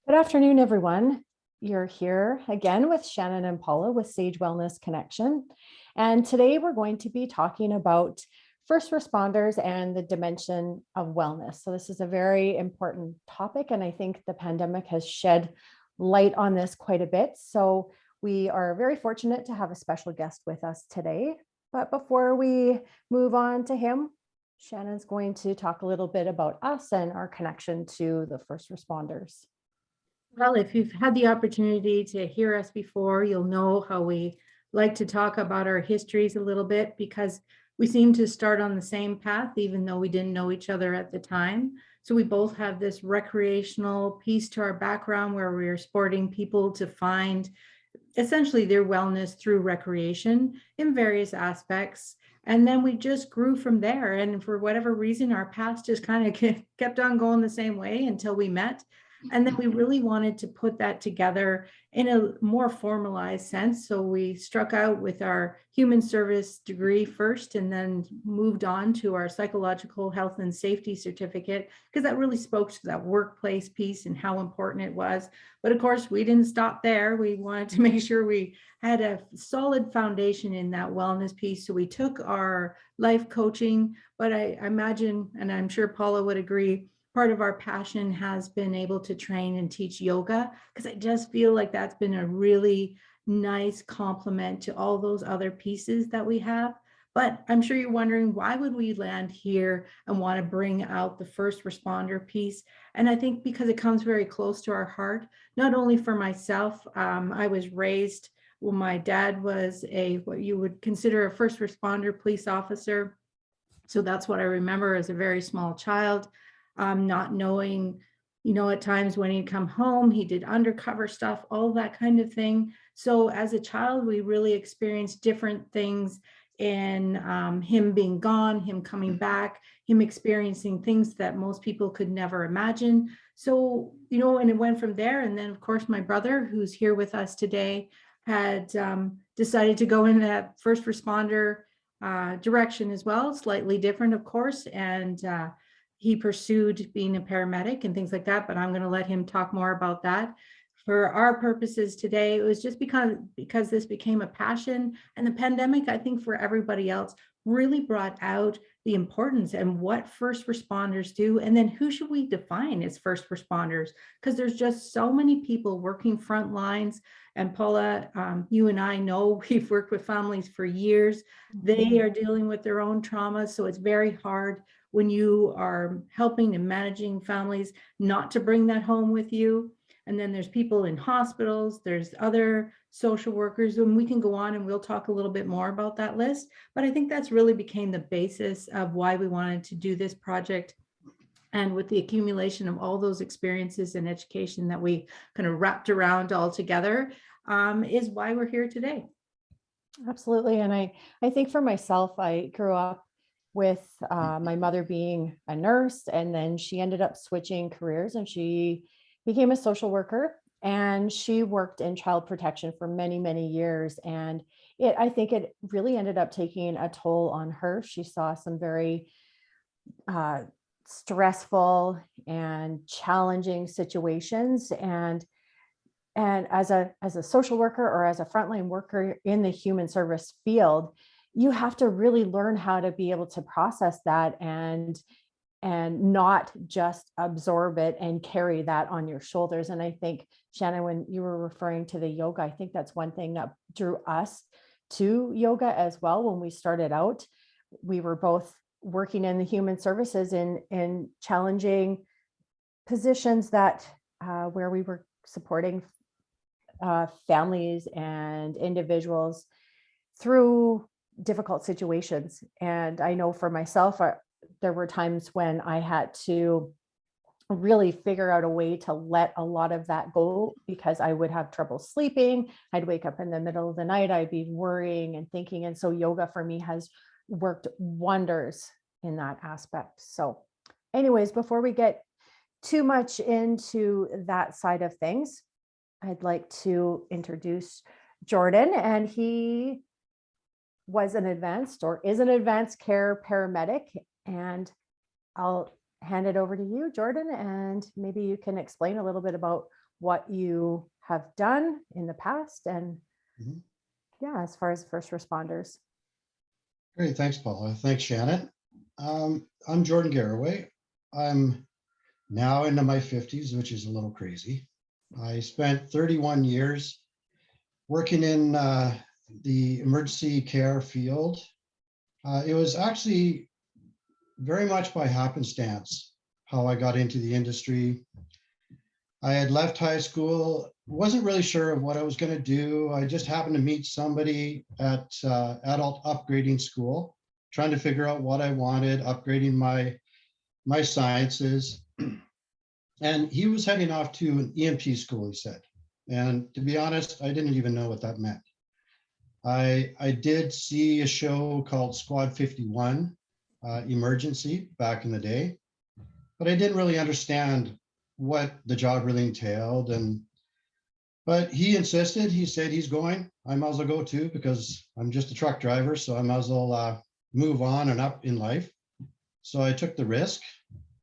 Good afternoon, everyone. You're here again with Shannon and Paula with Sage Wellness Connection. And today we're going to be talking about first responders and the dimension of wellness. So this is a very important topic, and I think the pandemic has shed light on this quite a bit. So we are very fortunate to have a special guest with us today. But before we move on to him, Shannon's going to talk a little bit about us and our connection to the first responders. Well, if you've had the opportunity to hear us before, you'll know how we like to talk about our histories a little bit because we seem to start on the same path, even though we didn't know each other at the time. So we both have this recreational piece to our background where we're supporting people to find essentially their wellness through recreation in various aspects. And then we just grew from there. And for whatever reason, our paths just kind of kept on going the same way until we met. And then we really wanted to put that together in a more formalized sense. So we struck out with our human service degree first and then moved on to our psychological health and safety certificate, because that really spoke to that workplace piece and how important it was. But of course, we didn't stop there. We wanted to make sure we had a solid foundation in that wellness piece. So we took our life coaching, but I imagine, and I'm sure Paula would agree, part of our passion has been able to train and teach yoga, because I just feel like that's been a really nice complement to all those other pieces that we have. But I'm sure you're wondering, why would we land here and want to bring out the first responder piece? And I think because it comes very close to our heart, not only for myself. I was raised, well, my dad was what you would consider a first responder police officer. So that's what I remember as a very small child. Not knowing, at times when he'd come home, he did undercover stuff, all that kind of thing. So as a child, we really experienced different things in him being gone, him coming back, him experiencing things that most people could never imagine. So, and it went from there. And then, of course, my brother, who's here with us today, had decided to go in that first responder direction as well, slightly different, of course. And he pursued being a paramedic and things like that, but I'm going to let him talk more about that. For our purposes today, it was just because this became a passion, and the pandemic, I think for everybody else, really brought out the importance and what first responders do, and then who should we define as first responders, because there's just so many people working front lines. And Paula, you and I know we've worked with families for years. They are dealing with their own traumas, so it's very hard when you are helping and managing families not to bring that home with you. And then there's people in hospitals, there's other social workers, and we can go on and we'll talk a little bit more about that list. But I think that's really became the basis of why we wanted to do this project. And with the accumulation of all those experiences and education that we kind of wrapped around all together, is why we're here today. Absolutely. And I think for myself, I grew up with my mother being a nurse, and then she ended up switching careers and she became a social worker, and she worked in child protection for many, many years. And I think it really ended up taking a toll on her. She saw some very stressful and challenging situations. And as a social worker or as a frontline worker in the human service field, you have to really learn how to be able to process that and not just absorb it and carry that on your shoulders. And I think, Shannon, when you were referring to the yoga, I think that's one thing that drew us to yoga as well. When we started out, we were both working in the human services in challenging positions that where we were supporting families and individuals through difficult situations. And I know for myself, there were times when I had to really figure out a way to let a lot of that go, because I would have trouble sleeping. I'd wake up in the middle of the night, I'd be worrying and thinking. And so yoga for me has worked wonders in that aspect. So anyways, before we get too much into that side of things, I'd like to introduce Jordan, and he was an advanced or is an advanced care paramedic. And I'll hand it over to you, Jordan, and maybe you can explain a little bit about what you have done in the past and Mhm. yeah, as far as first responders. Great, thanks, Paula. Thanks, Shannon. I'm Jordan Garraway. I'm now into my 50s, which is a little crazy. I spent 31 years working in the emergency care field. It was actually very much by happenstance how I got into the industry. I had left high school, wasn't really sure of what I was going to do. I just happened to meet somebody at adult upgrading school, trying to figure out what I wanted, upgrading my sciences. And he was heading off to an EMT school, he said. And to be honest, I didn't even know what that meant. I did see a show called Squad 51, Emergency, back in the day, but I didn't really understand what the job really entailed. But he insisted, he said he's going, I might as well go too, because I'm just a truck driver, so I might as well move on and up in life. So I took the risk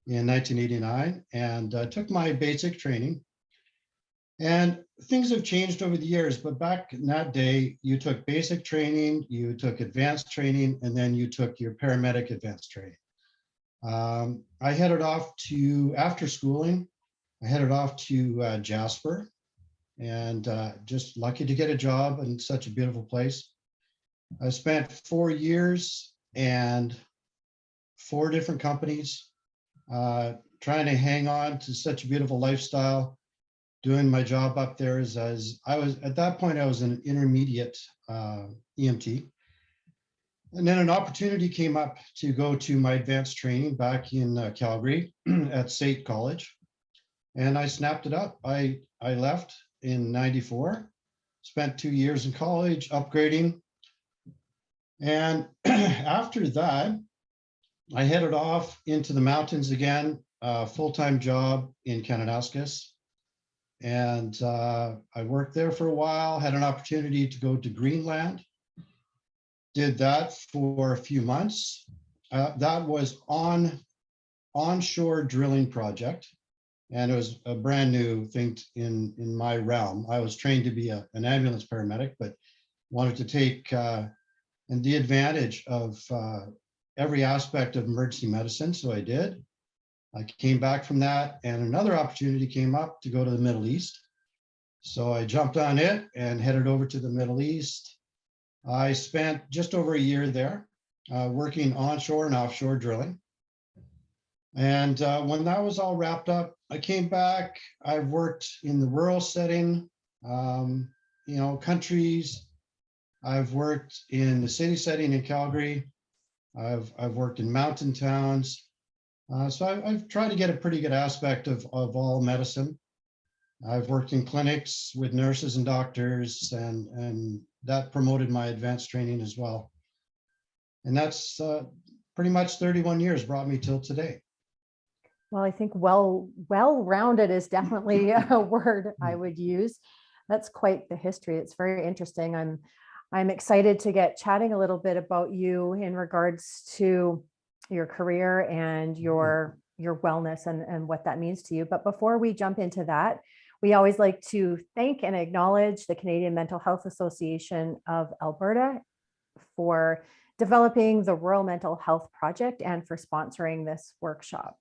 in 1989 and took my basic training. And things have changed over the years, but back in that day, you took basic training, you took advanced training, and then you took your paramedic advanced training. I headed off to, after schooling, I headed off to Jasper, and just lucky to get a job in such a beautiful place. I spent 4 years and 4 different companies, trying to hang on to such a beautiful lifestyle, doing my job up there as I was, at that point, I was an intermediate EMT. And then an opportunity came up to go to my advanced training back in Calgary at SAIT College. And I snapped it up. I left in 94, spent 2 years in college upgrading. And after that, I headed off into the mountains again, full-time job in Kananaskis. And I worked there for a while, had an opportunity to go to Greenland. Did that for a few months. That was onshore drilling project. And it was a brand new thing in my realm. I was trained to be an ambulance paramedic, but wanted to take the advantage of every aspect of emergency medicine. So I did. I came back from that and another opportunity came up to go to the Middle East. So I jumped on it and headed over to the Middle East. I spent just over a year there working onshore and offshore drilling. And when that was all wrapped up, I came back. I've worked in the rural setting, countries. I've worked in the city setting in Calgary. I've worked in mountain towns. So I've tried to get a pretty good aspect of all medicine. I've worked in clinics with nurses and doctors, and that promoted my advanced training as well. And that's pretty much 31 years brought me till today. Well, I think well-rounded is definitely a word I would use. That's quite the history. It's very interesting. I'm excited to get chatting a little bit about you in regards to your career and your wellness and what that means to you. But before we jump into that, we always like to thank and acknowledge the Canadian Mental Health Association of Alberta for developing the Rural Mental Health Project and for sponsoring this workshop.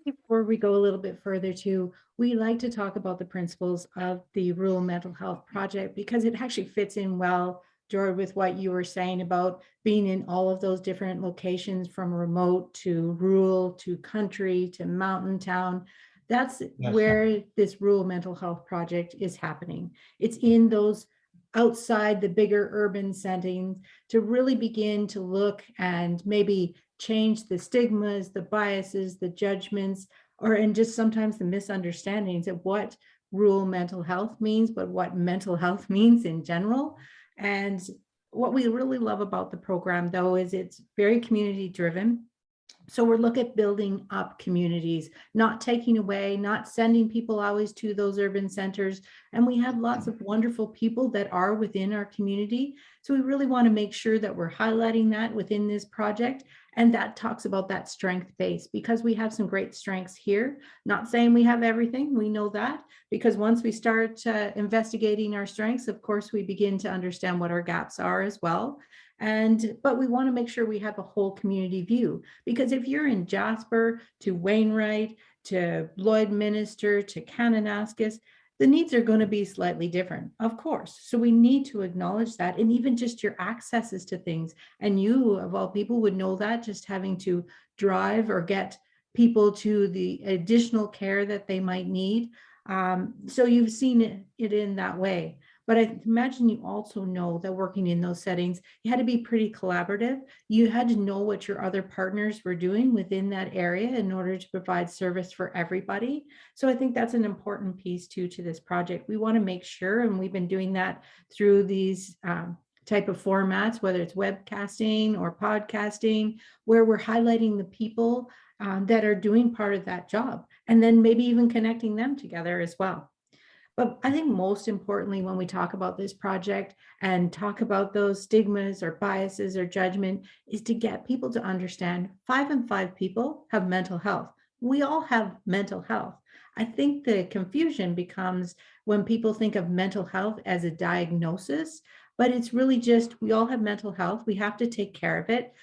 Before we go a little bit further too, we like to talk about the principles of the Rural Mental Health Project because it actually fits in well, George, with what you were saying about being in all of those different locations, from remote to rural to country to mountain town. That's where this Rural Mental Health Project is happening. It's in those outside the bigger urban settings to really begin to look and maybe change the stigmas, the biases, the judgments, and just sometimes the misunderstandings of what rural mental health means, but what mental health means in general. And what we really love about the program, though, is it's very community driven. So we're looking at building up communities, not taking away, not sending people always to those urban centers. And we have lots of wonderful people that are within our community. So we really want to make sure that we're highlighting that within this project. And that talks about that strength base, because we have some great strengths here. Not saying we have everything, we know that, because once we start investigating our strengths, of course, we begin to understand what our gaps are as well. But we want to make sure we have a whole community view, because if you're in Jasper to Wainwright to Lloydminster to Kananaskis, the needs are going to be slightly different, of course. So we need to acknowledge that, and even just your accesses to things. And you, of all people, would know that, just having to drive or get people to the additional care that they might need. So you've seen it in that way. But I imagine you also know that working in those settings, you had to be pretty collaborative. You had to know what your other partners were doing within that area in order to provide service for everybody. So I think that's an important piece too to this project. We want to make sure, and we've been doing that through these type of formats, whether it's webcasting or podcasting, where we're highlighting the people that are doing part of that job, and then maybe even connecting them together as well. But I think most importantly, when we talk about this project and talk about those stigmas or biases or judgment, is to get people to understand 5 in 5 people have mental health. We all have mental health. I think the confusion becomes when people think of mental health as a diagnosis, but it's really just, we all have mental health. We have to take care of it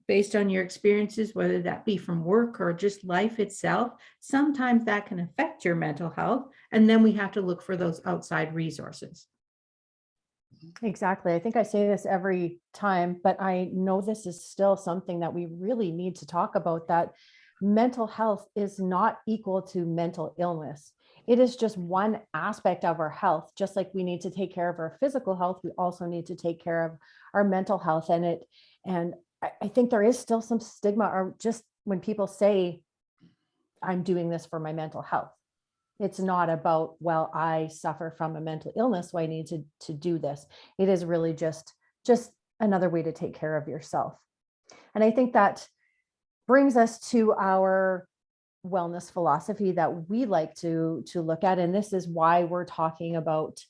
based on your experiences, whether that be from work or just life itself. Sometimes that can affect your mental health, and then we have to look for those outside resources. Exactly. I think I say this every time, but I know this is still something that we really need to talk about, that mental health is not equal to mental illness. It is just one aspect of our health. Just like we need to take care of our physical health, we also need to take care of our mental health. And I think there is still some stigma, or just when people say, I'm doing this for my mental health. It's not about, well, I suffer from a mental illness, so I need to do this. It is really just another way to take care of yourself. And I think that brings us to our wellness philosophy that we like to look at. And this is why we're talking about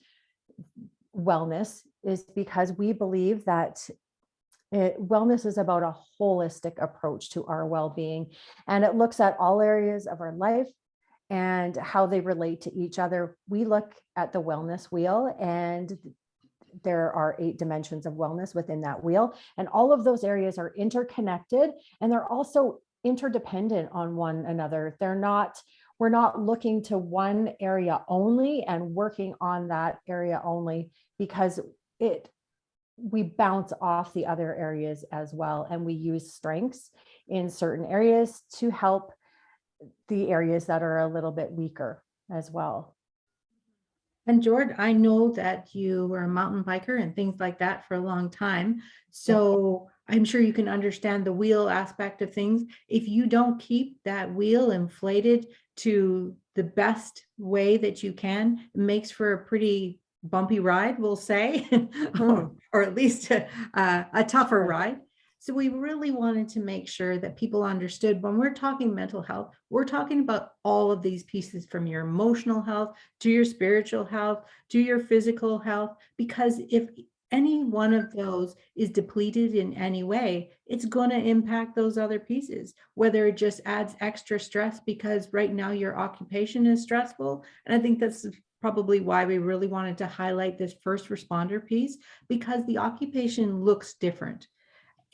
wellness, is because we believe that wellness is about a holistic approach to our well-being, and it looks at all areas of our life and how they relate to each other. We look at the wellness wheel, and there are 8 dimensions of wellness within that wheel, and all of those areas are interconnected, and they're also interdependent on one another. We're not looking to one area only and working on that area only, because we bounce off the other areas as well. And we use strengths in certain areas to help the areas that are a little bit weaker as well. And George, I know that you were a mountain biker and things like that for a long time. So I'm sure you can understand the wheel aspect of things. If you don't keep that wheel inflated to the best way that you can, it makes for a pretty bumpy ride, we'll say, or at least a tougher ride. So we really wanted to make sure that people understood, when we're talking mental health, we're talking about all of these pieces, from your emotional health to your spiritual health to your physical health, because if any one of those is depleted in any way, it's going to impact those other pieces, whether it just adds extra stress because right now your occupation is stressful. And I think that's probably why we really wanted to highlight this first responder piece, because the occupation looks different.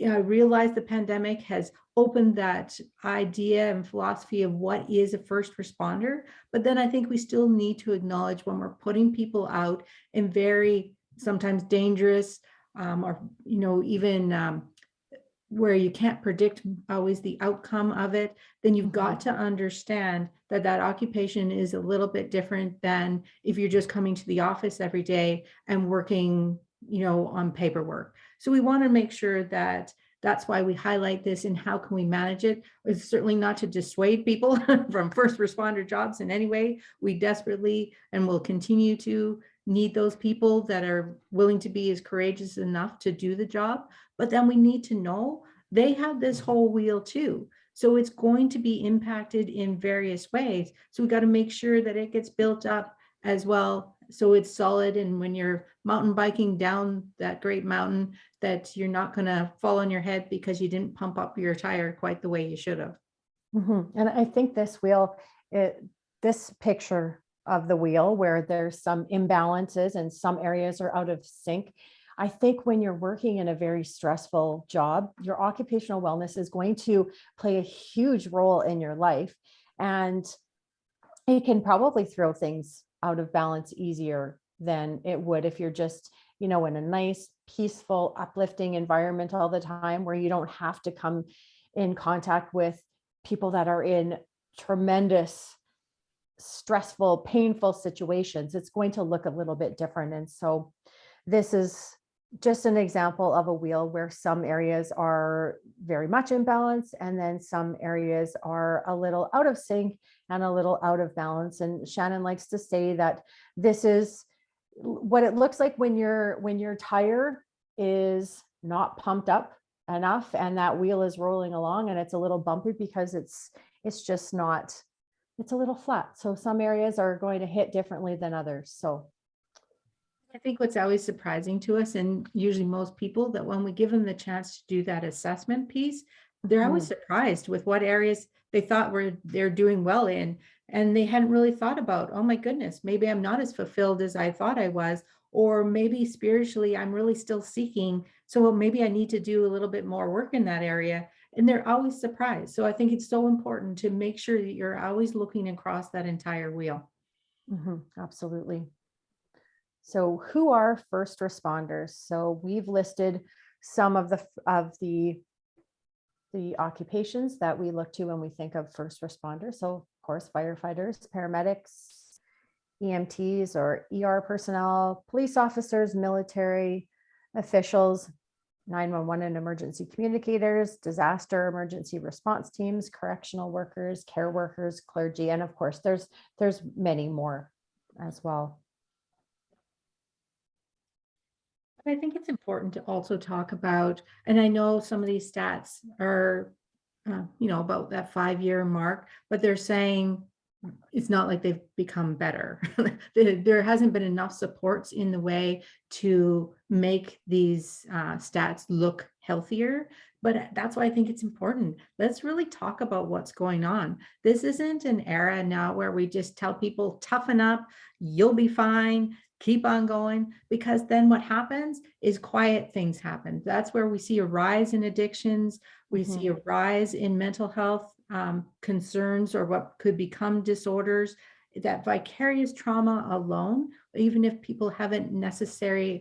I realize the pandemic has opened that idea and philosophy of what is a first responder, but then I think we still need to acknowledge, when we're putting people out in very sometimes dangerous or even where you can't predict always the outcome of it, then you've got to understand that that occupation is a little bit different than if you're just coming to the office every day and working, on paperwork. So we want to make sure that that's why we highlight this, and how can we manage it. It's certainly not to dissuade people from first responder jobs in any way. We desperately and will continue to need those people that are willing to be as courageous enough to do the job. But then we need to know they have this whole wheel too. So it's going to be impacted in various ways. So we got to make sure that it gets built up as well, so it's solid. And when you're mountain biking down that great mountain, that you're not going to fall on your head because you didn't pump up your tire quite the way you should have. And I think this wheel, this picture of the wheel where there's some imbalances and some areas are out of sync. I think when you're working in a very stressful job, your occupational wellness is going to play a huge role in your life. And it can probably throw things out of balance easier than it would if you're just, in a nice, peaceful, uplifting environment all the time, where you don't have to come in contact with people that are in tremendous, stressful, painful situations. It's going to look a little bit different. And so this is just an example of a wheel where some areas are very much in balance, and then some areas are a little out of sync and a little out of balance. And Shannon likes to say that this is what it looks like when your tire is not pumped up enough and that wheel is rolling along and it's a little bumpy because it's just not, it's a little flat. So some areas are going to hit differently than others. So I think what's always surprising to us, and usually most people, that when we give them the chance to do that assessment piece, they're always surprised with what areas they thought they're doing well in. And they hadn't really thought about, oh my goodness, maybe I'm not as fulfilled as I thought I was, or maybe spiritually I'm really still seeking. So maybe I need to do a little bit more work in that area. And they're always surprised. So I think it's so important to make sure that you're always looking across that entire wheel. Absolutely. So who are first responders? So we've listed some of the occupations that we look to when we think of first responders. So of course, firefighters, paramedics, EMTs or ER personnel, police officers, military officials, 911 and emergency communicators, disaster emergency response teams, correctional workers, care workers, clergy, and of course, there's many more as well. I think it's important to also talk about, and I know some of these stats are, about that 5-year mark, but they're saying it's not like they've become better. There hasn't been enough supports in the way to make these stats look healthier. But that's why I think it's important. Let's really talk about what's going on. This isn't an era now where we just tell people, toughen up, you'll be fine, keep on going, because then what happens is quiet things happen. That's where we see a rise in addictions. We see a rise in mental health concerns, or what could become disorders. That vicarious trauma alone, even if people haven't necessarily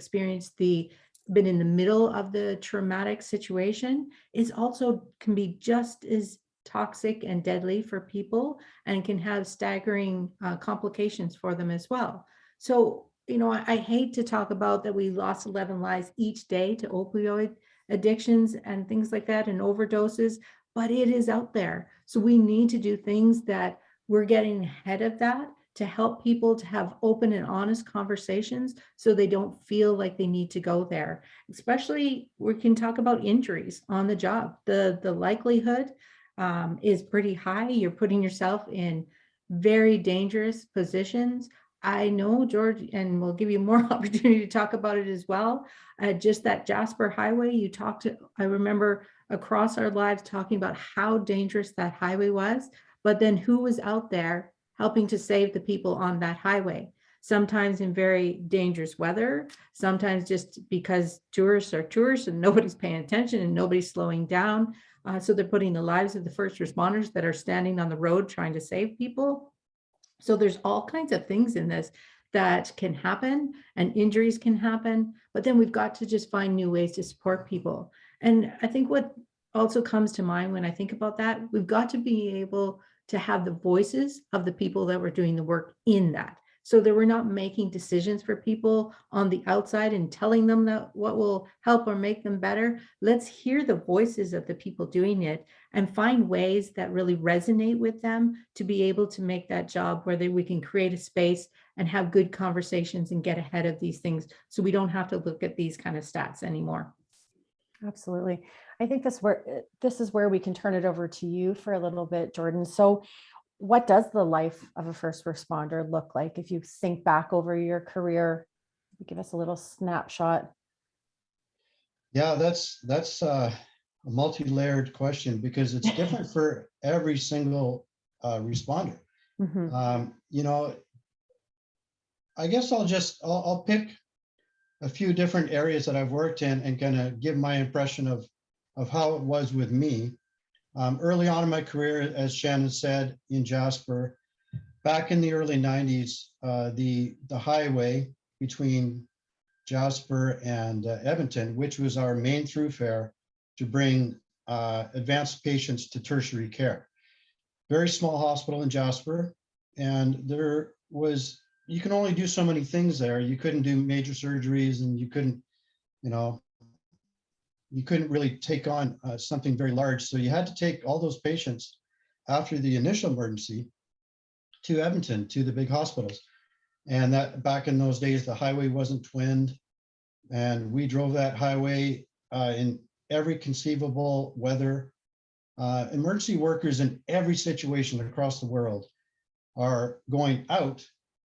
been in the middle of the traumatic situation, is also can be just as toxic and deadly for people, and can have staggering complications for them as well. So, I hate to talk about that we lost 11 lives each day to opioid addictions and things like that, and overdoses, but it is out there. So we need to do things that we're getting ahead of that, to help people to have open and honest conversations so they don't feel like they need to go there. Especially, we can talk about injuries on the job. The likelihood is pretty high. You're putting yourself in very dangerous positions. I know, George, and we'll give you more opportunity to talk about it as well. Just that Jasper Highway, I remember across our lives talking about how dangerous that highway was, but then who was out there helping to save the people on that highway? Sometimes in very dangerous weather, sometimes just because tourists are tourists and nobody's paying attention and nobody's slowing down. So they're putting the lives of the first responders that are standing on the road trying to save people. So there's all kinds of things in this that can happen, and injuries can happen, but then we've got to just find new ways to support people. And I think what also comes to mind when I think about that, we've got to be able to have the voices of the people that were doing the work in that. So that we're not making decisions for people on the outside and telling them that what will help or make them better. Let's hear the voices of the people doing it and find ways that really resonate with them to be able to make that job where we can create a space and have good conversations and get ahead of these things, so we don't have to look at these kind of stats anymore. Absolutely. I think this is where we can turn it over to you for a little bit, Jordan. So what does the life of a first responder look like if you think back over your career? Give us a little snapshot. Yeah, that's a multi-layered question because it's different for every single responder. Mhm. You know, I guess I'll pick a few different areas that I've worked in and kind of give my impression of how it was with me. Early on in my career, as Shannon said, in Jasper, back in the early 90s, the highway between Jasper and Edmonton, which was our main thoroughfare to bring advanced patients to tertiary care. Very small hospital in Jasper, and you can only do so many things there. You couldn't do major surgeries, and you know, you couldn't really take on something very large. So you had to take all those patients after the initial emergency to Edmonton, to the big hospitals. And that back in those days, the highway wasn't twinned. And we drove that highway in every conceivable weather. Emergency workers in every situation across the world are going out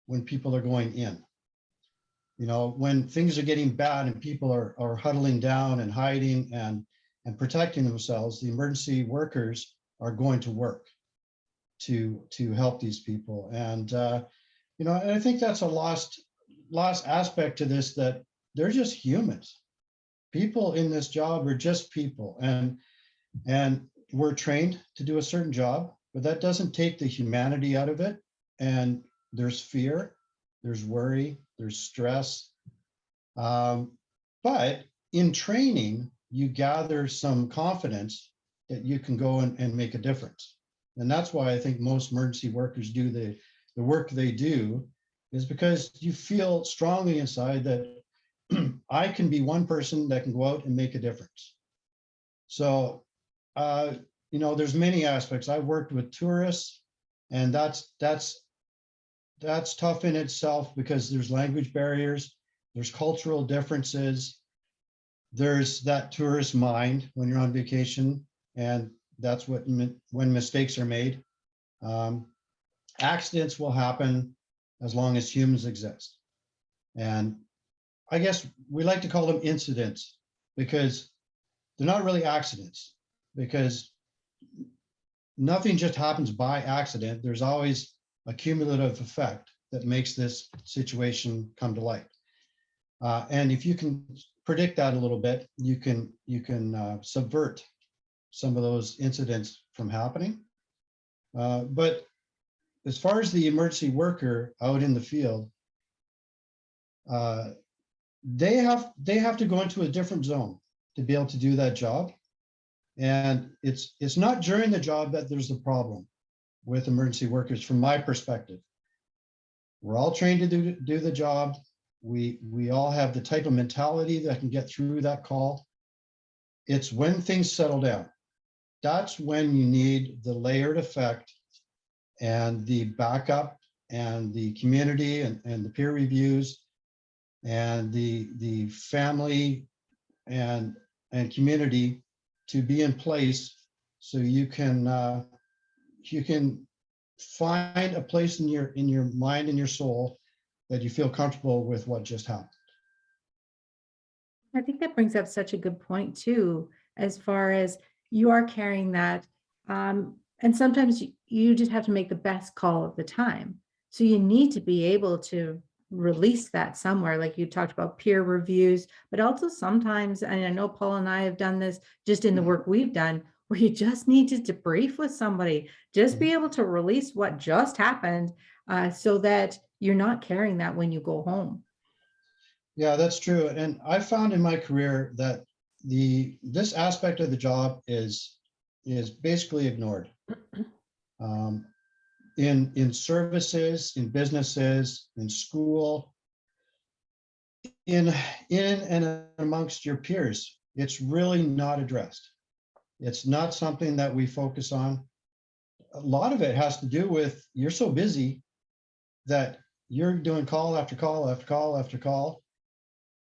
when people are going in. You know, when things are getting bad and people are huddling down and hiding and protecting themselves, the emergency workers are going to work to help these people. And you know, and I think that's a lost aspect to this, that they're just humans. People in this job are just people, and we're trained to do a certain job, but that doesn't take the humanity out of it. And there's fear, there's worry, there's stress. But in training, you gather some confidence that you can go and make a difference. And that's why I think most emergency workers do the work they do, is because you feel strongly inside that I can be one person that can go out and make a difference. So, you know, there's many aspects. I've worked with tourists, and that's tough in itself because there's language barriers, there's cultural differences, there's that tourist mind when you're on vacation, and that's when mistakes are made. Accidents will happen as long as humans exist. And I guess we like to call them incidents because they're not really accidents, because nothing just happens by accident. There's always a cumulative effect that makes this situation come to light. And if you can predict that a little bit, you can subvert some of those incidents from happening. But as far as the emergency worker out in the field, they have to go into a different zone to be able to do that job. And it's not during the job that there's a problem with emergency workers, from my perspective. We're all trained to do the job. We all have the type of mentality that can get through that call. It's when things settle down, that's when you need the layered effect and the backup and the community and the peer reviews and the family and community to be in place, so you can find a place in your mind and your soul that you feel comfortable with what just happened. I think that brings up such a good point too, as far as you are carrying that. And sometimes you just have to make the best call at the time. So you need to be able to release that somewhere, like you talked about peer reviews, but also sometimes, and I know Paul and I have done this just in the work we've done, where you just need to debrief with somebody, just be able to release what just happened, so that you're not carrying that when you go home. Yeah, that's true. And I found in my career that this aspect of the job is basically ignored. In services, in businesses, in school, in and amongst your peers, it's really not addressed. It's not something that we focus on. A lot of it has to do with, you're so busy that you're doing call after call after call after call.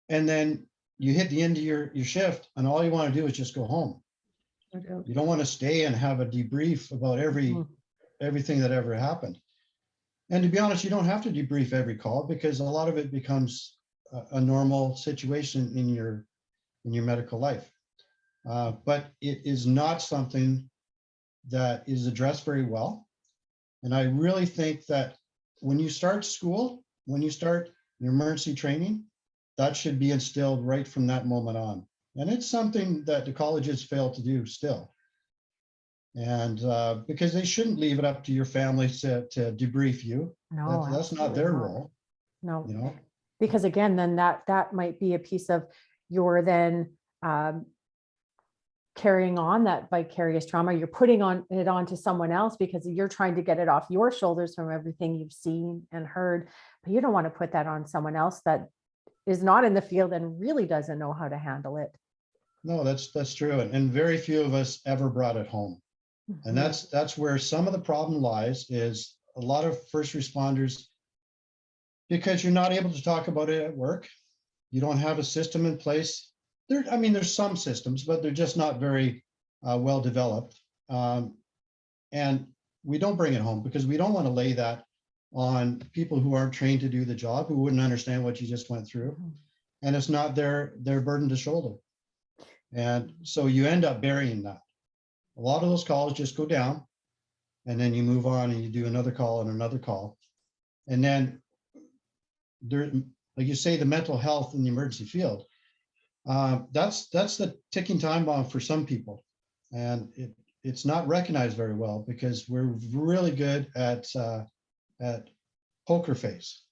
And then you hit the end of your shift and all you want to do is just go home. You don't want to stay and have a debrief about everything that ever happened. And to be honest, you don't have to debrief every call because a lot of it becomes a normal situation in your medical life. But it is not something that is addressed very well. And I really think that when you start school, when you start your emergency training, that should be instilled right from that moment on. And it's something that the colleges fail to do still. And because they shouldn't leave it up to your family to debrief you. No, That's not their role. No, you know. because again, then that might be a piece of your then carrying on that vicarious trauma. You're putting it onto someone else because you're trying to get it off your shoulders from everything you've seen and heard, but you don't want to put that on someone else that is not in the field and really doesn't know how to handle it. No, that's true. And very few of us ever brought it home. And that's where some of the problem lies, is a lot of first responders, because you're not able to talk about it at work. You don't have a system in place. There's some systems, but they're just not very well developed. And we don't bring it home because we don't want to lay that on people who aren't trained to do the job, who wouldn't understand what you just went through. And it's not their burden to shoulder. And so you end up burying that. A lot of those calls just go down, and then you move on and you do another call and another call. And then there, like you say, the mental health in the emergency field, that's the ticking time bomb for some people. And it's not recognized very well because we're really good at poker face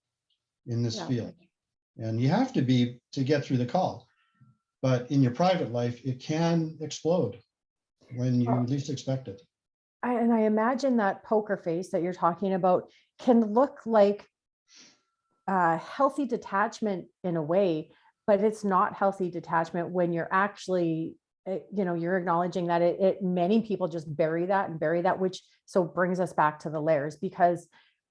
in this field. And you have to be to get through the call. But in your private life, it can explode when you least expect it. And I imagine that poker face that you're talking about can look like healthy detachment in a way, but it's not healthy detachment when you're actually, you're acknowledging that many people just bury that, which so brings us back to the layers, because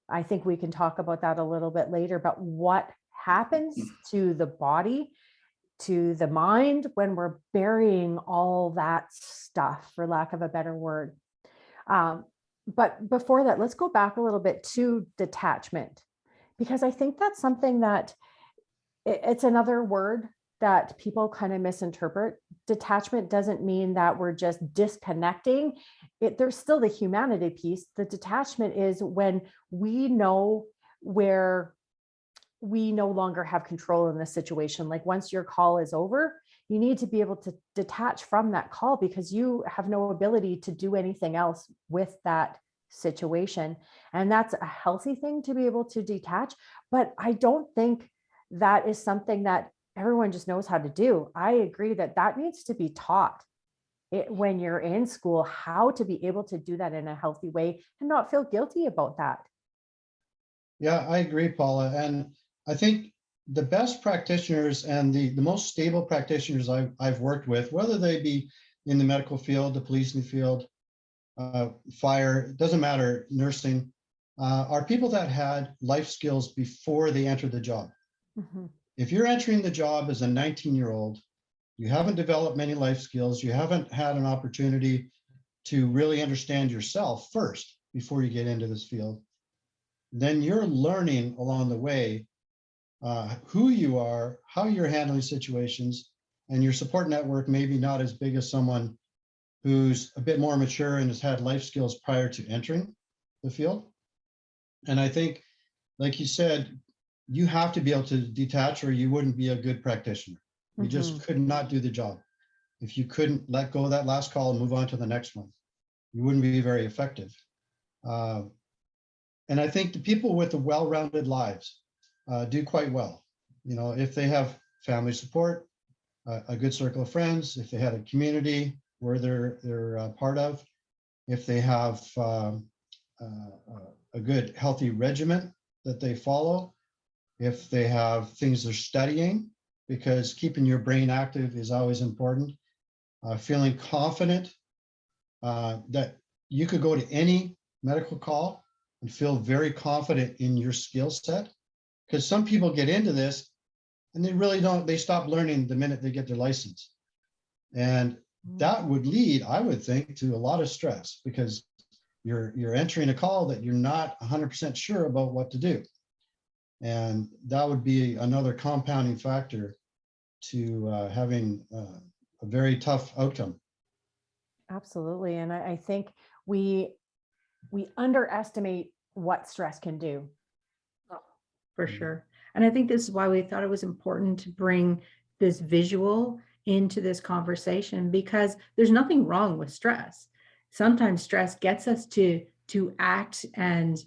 I think we can talk about that a little bit later, but what happens to the body, to the mind when we're burying all that stuff, for lack of a better word. But before that, let's go back a little bit to detachment, because I think that's something that it's another word that people kind of misinterpret. Detachment doesn't mean that we're just disconnecting. There's still the humanity piece. The detachment is when we know where we no longer have control in the situation. Like once your call is over, you need to be able to detach from that call because you have no ability to do anything else with that situation. And that's a healthy thing to be able to detach. But I don't think that is something that everyone just knows how to do. I agree that needs to be taught when you're in school, how to be able to do that in a healthy way and not feel guilty about that. Yeah, I agree, Paula. And I think the best practitioners and the most stable practitioners I've worked with, whether they be in the medical field, the police in the field, fire, it doesn't matter, nursing, are people that had life skills before they entered the job. Mm-hmm. If you're entering the job as a 19-year-old, you haven't developed many life skills, you haven't had an opportunity to really understand yourself first before you get into this field, then you're learning along the way who you are, how you're handling situations, and your support network may be not as big as someone who's a bit more mature and has had life skills prior to entering the field. And I think, like you said, you have to be able to detach or you wouldn't be a good practitioner. You just could not do the job. If you couldn't let go of that last call and move on to the next one, you wouldn't be very effective. And I think the people with the well-rounded lives do quite well. If they have family support, a good circle of friends, if they had a community where they're part of, if they have a good healthy regimen that they follow, if they have things they're studying, because keeping your brain active is always important, feeling confident that you could go to any medical call and feel very confident in your skill set. Because some people get into this and they really don't, they stop learning the minute they get their license. And that would lead, I would think, to a lot of stress, because you're entering a call that you're not 100% sure about what to do. And that would be another compounding factor to having a very tough outcome. Absolutely. And I think we underestimate what stress can do. For sure. And I think this is why we thought it was important to bring this visual into this conversation, because there's nothing wrong with stress. Sometimes stress gets us to act and,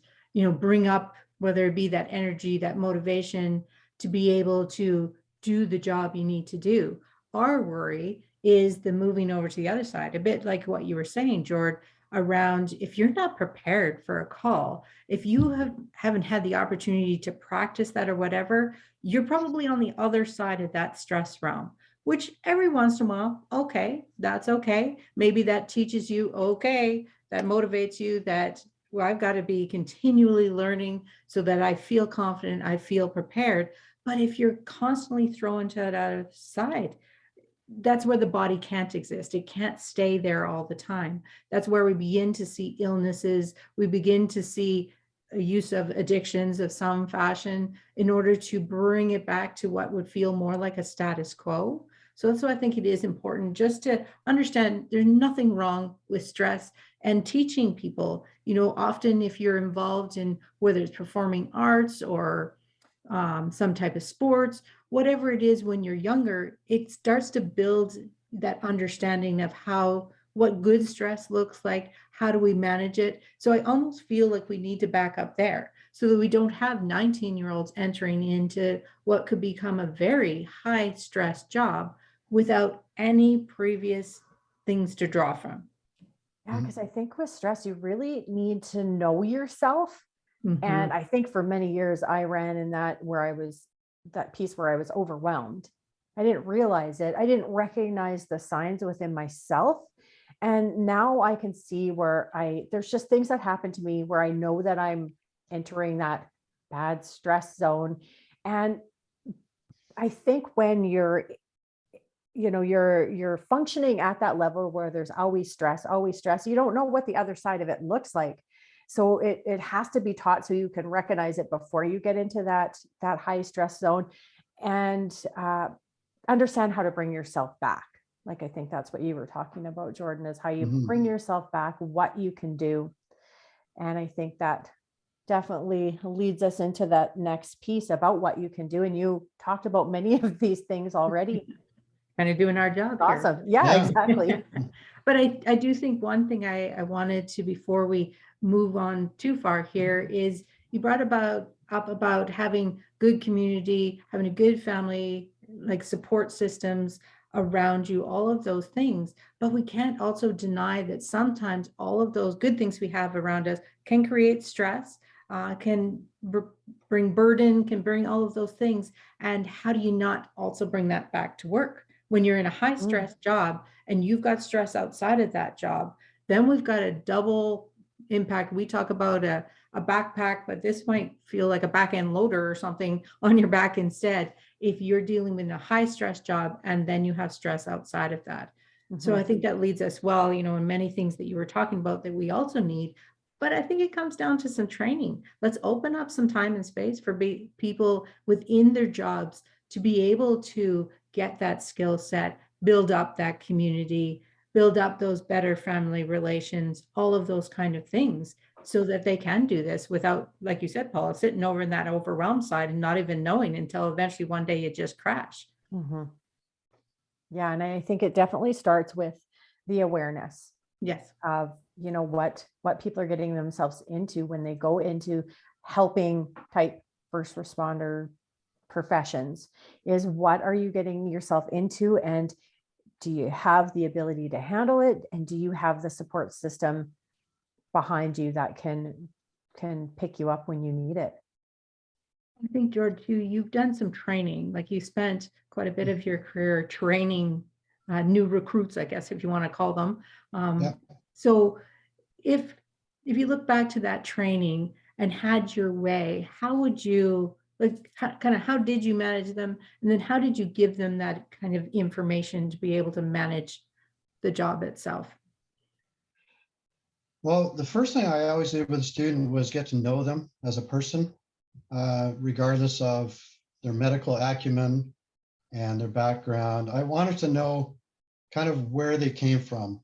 bring up, whether it be that energy, that motivation to be able to do the job you need to do. Our worry is the moving over to the other side, a bit like what you were saying, Jord, around if you're not prepared for a call, if you haven't had the opportunity to practice that or whatever, you're probably on the other side of that stress realm, which every once in a while, okay, that's okay. Maybe that teaches you, okay, that motivates you, that, well, I've got to be continually learning so that I feel confident, I feel prepared. But if you're constantly thrown to that other side, that's where the body can't exist. It can't stay there all the time. That's where we begin to see illnesses. We begin to see a use of addictions of some fashion in order to bring it back to what would feel more like a status quo. So that's why I think it is important just to understand there's nothing wrong with stress, and teaching people, often if you're involved in whether it's performing arts or some type of sports, whatever it is, when you're younger, it starts to build that understanding of what good stress looks like, how do we manage it. So I almost feel like we need to back up there so that we don't have 19-year-olds entering into what could become a very high stress job without any previous things to draw from. Yeah, because I think with stress, you really need to know yourself. And I think for many years I ran in that piece where I was overwhelmed. I didn't realize it. I didn't recognize the signs within myself. And now I can see where there's just things that happen to me where I know that I'm entering that bad stress zone. And I think when you're functioning at that level where there's always stress, you don't know what the other side of it looks like. So it has to be taught so you can recognize it before you get into that high stress zone, and understand how to bring yourself back. Like, I think that's what you were talking about, Jordan, is how you bring yourself back, what you can do. And I think that definitely leads us into that next piece about what you can do. And you talked about many of these things already. Kind of doing our job. Awesome. Here. Yeah, exactly. But I do think one thing I wanted to, before we move on too far here, is you brought up about having good community, having a good family, like support systems around you, all of those things. But we can't also deny that sometimes all of those good things we have around us can create stress, can bring burden, can bring all of those things. And how do you not also bring that back to work? When you're in a high stress job and you've got stress outside of that job, then we've got a double impact. We talk about a backpack, but this might feel like a back end loader or something on your back instead, if you're dealing with a high stress job and then you have stress outside of that. So I think that leads us well, in many things that you were talking about that we also need. But I think it comes down to some training. Let's open up some time and space for people within their jobs to be able to get that skill set, build up that community, build up those better family relations, all of those kind of things, so that they can do this without, like you said, Paula, sitting over in that overwhelmed side and not even knowing until eventually one day you just crash. Yeah. And I think it definitely starts with the awareness. Yes. Of, what people are getting themselves into when they go into helping type first responder professions, is what are you getting yourself into, and do you have the ability to handle it, and do you have the support system behind you that can pick you up when you need it? I think, George, you've done some training, like you spent quite a bit of your career training new recruits, I guess, if you want to call them. So if you look back to that training and had your way, how would you Like, kind of, how did you manage them? And then how did you give them that kind of information to be able to manage the job itself? Well, the first thing I always did with a student was get to know them as a person, regardless of their medical acumen and their background. I wanted to know kind of where they came from,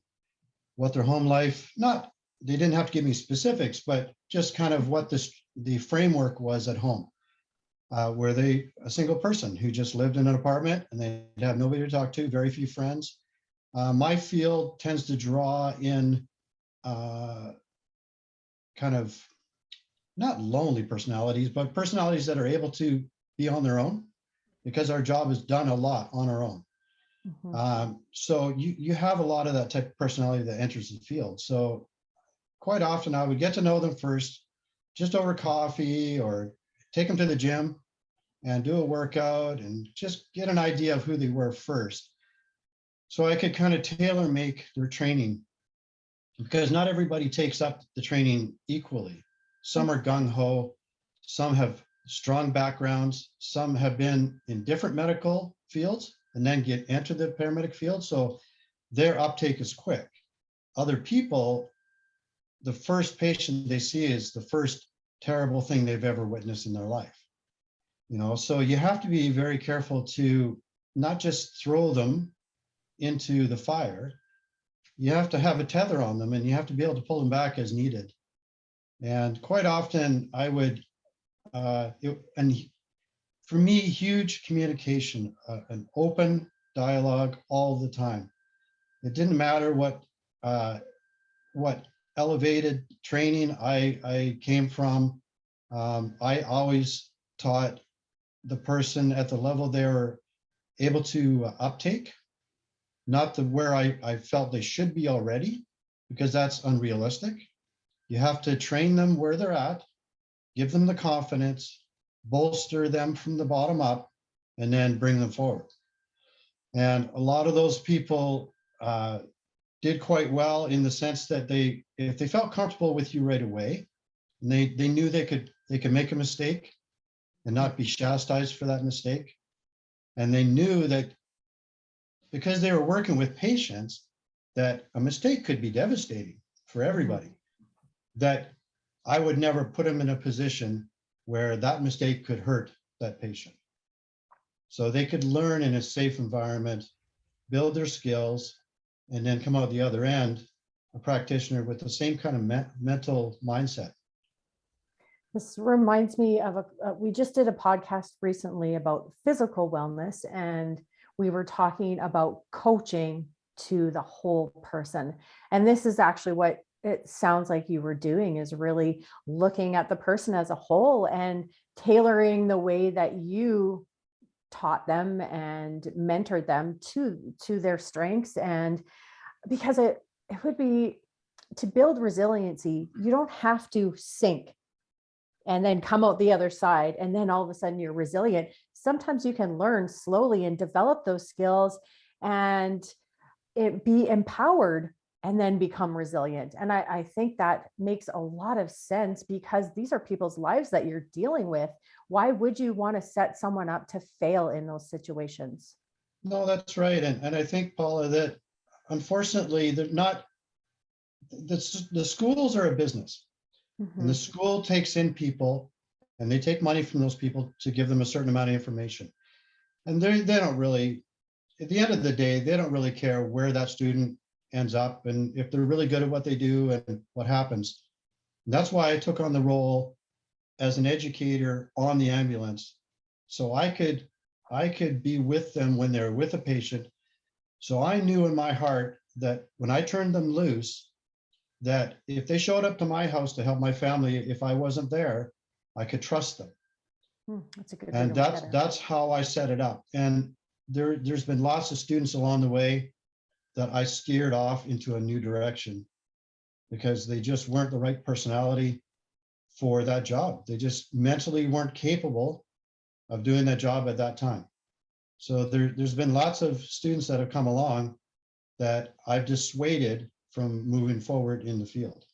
what their home life, not, they didn't have to give me specifics, but just kind of what the framework was at home. Were they a single person who just lived in an apartment and they'd have nobody to talk to, very few friends? My field tends to draw in kind of not lonely personalities, but personalities that are able to be on their own, because our job is done a lot on our own. So you have a lot of that type of personality that enters the field. So quite often I would get to know them first, just over coffee, or take them to the gym and do a workout and just get an idea of who they were first. So I could kind of tailor make their training, because not everybody takes up the training equally. Some are gung-ho, some have strong backgrounds, some have been in different medical fields and then enter the paramedic field. So their uptake is quick. Other people, the first patient they see is the first terrible thing they've ever witnessed in their life. So you have to be very careful to not just throw them into the fire. You have to have a tether on them, and you have to be able to pull them back as needed. And quite often I would, and for me, huge communication, an open dialogue all the time. It didn't matter what elevated training I came from. I always taught the person at the level they were able to uptake, not where I felt they should be already, because that's unrealistic. You have to train them where they're at, give them the confidence, bolster them from the bottom up, and then bring them forward. And a lot of those people did quite well, in the sense that if they felt comfortable with you right away, and they knew they could make a mistake and not be chastised for that mistake. And they knew that because they were working with patients, that a mistake could be devastating for everybody, that I would never put them in a position where that mistake could hurt that patient. So they could learn in a safe environment, build their skills, and then come out the other end a practitioner with the same kind of mental mindset. This reminds me of we just did a podcast recently about physical wellness, and we were talking about coaching to the whole person. And this is actually what it sounds like you were doing, is really looking at the person as a whole and tailoring the way that you taught them and mentored them to their strengths. And because it would be, to build resiliency, you don't have to sink and then come out the other side and then all of a sudden you're resilient. Sometimes you can learn slowly and develop those skills and be empowered and then become resilient. And I think that makes a lot of sense, because these are people's lives that you're dealing with. Why would you want to set someone up to fail in those situations? No, that's right. And I think, Paula, that unfortunately, they're not, the schools are a business. And the school takes in people, and they take money from those people to give them a certain amount of information. And they don't really, at the end of the day, they don't really care where that student ends up and if they're really good at what they do and what happens. And that's why I took on the role as an educator on the ambulance, so I could be with them when they're with a patient. So I knew in my heart that when I turned them loose, that if they showed up to my house to help my family, if I wasn't there, I could trust them. That's a good. And that's how I set it up. And there's been lots of students along the way that I steered off into a new direction, because they just weren't the right personality for that job. They just mentally weren't capable of doing that job at that time. So there's been lots of students that have come along that I've dissuaded from moving forward in the field.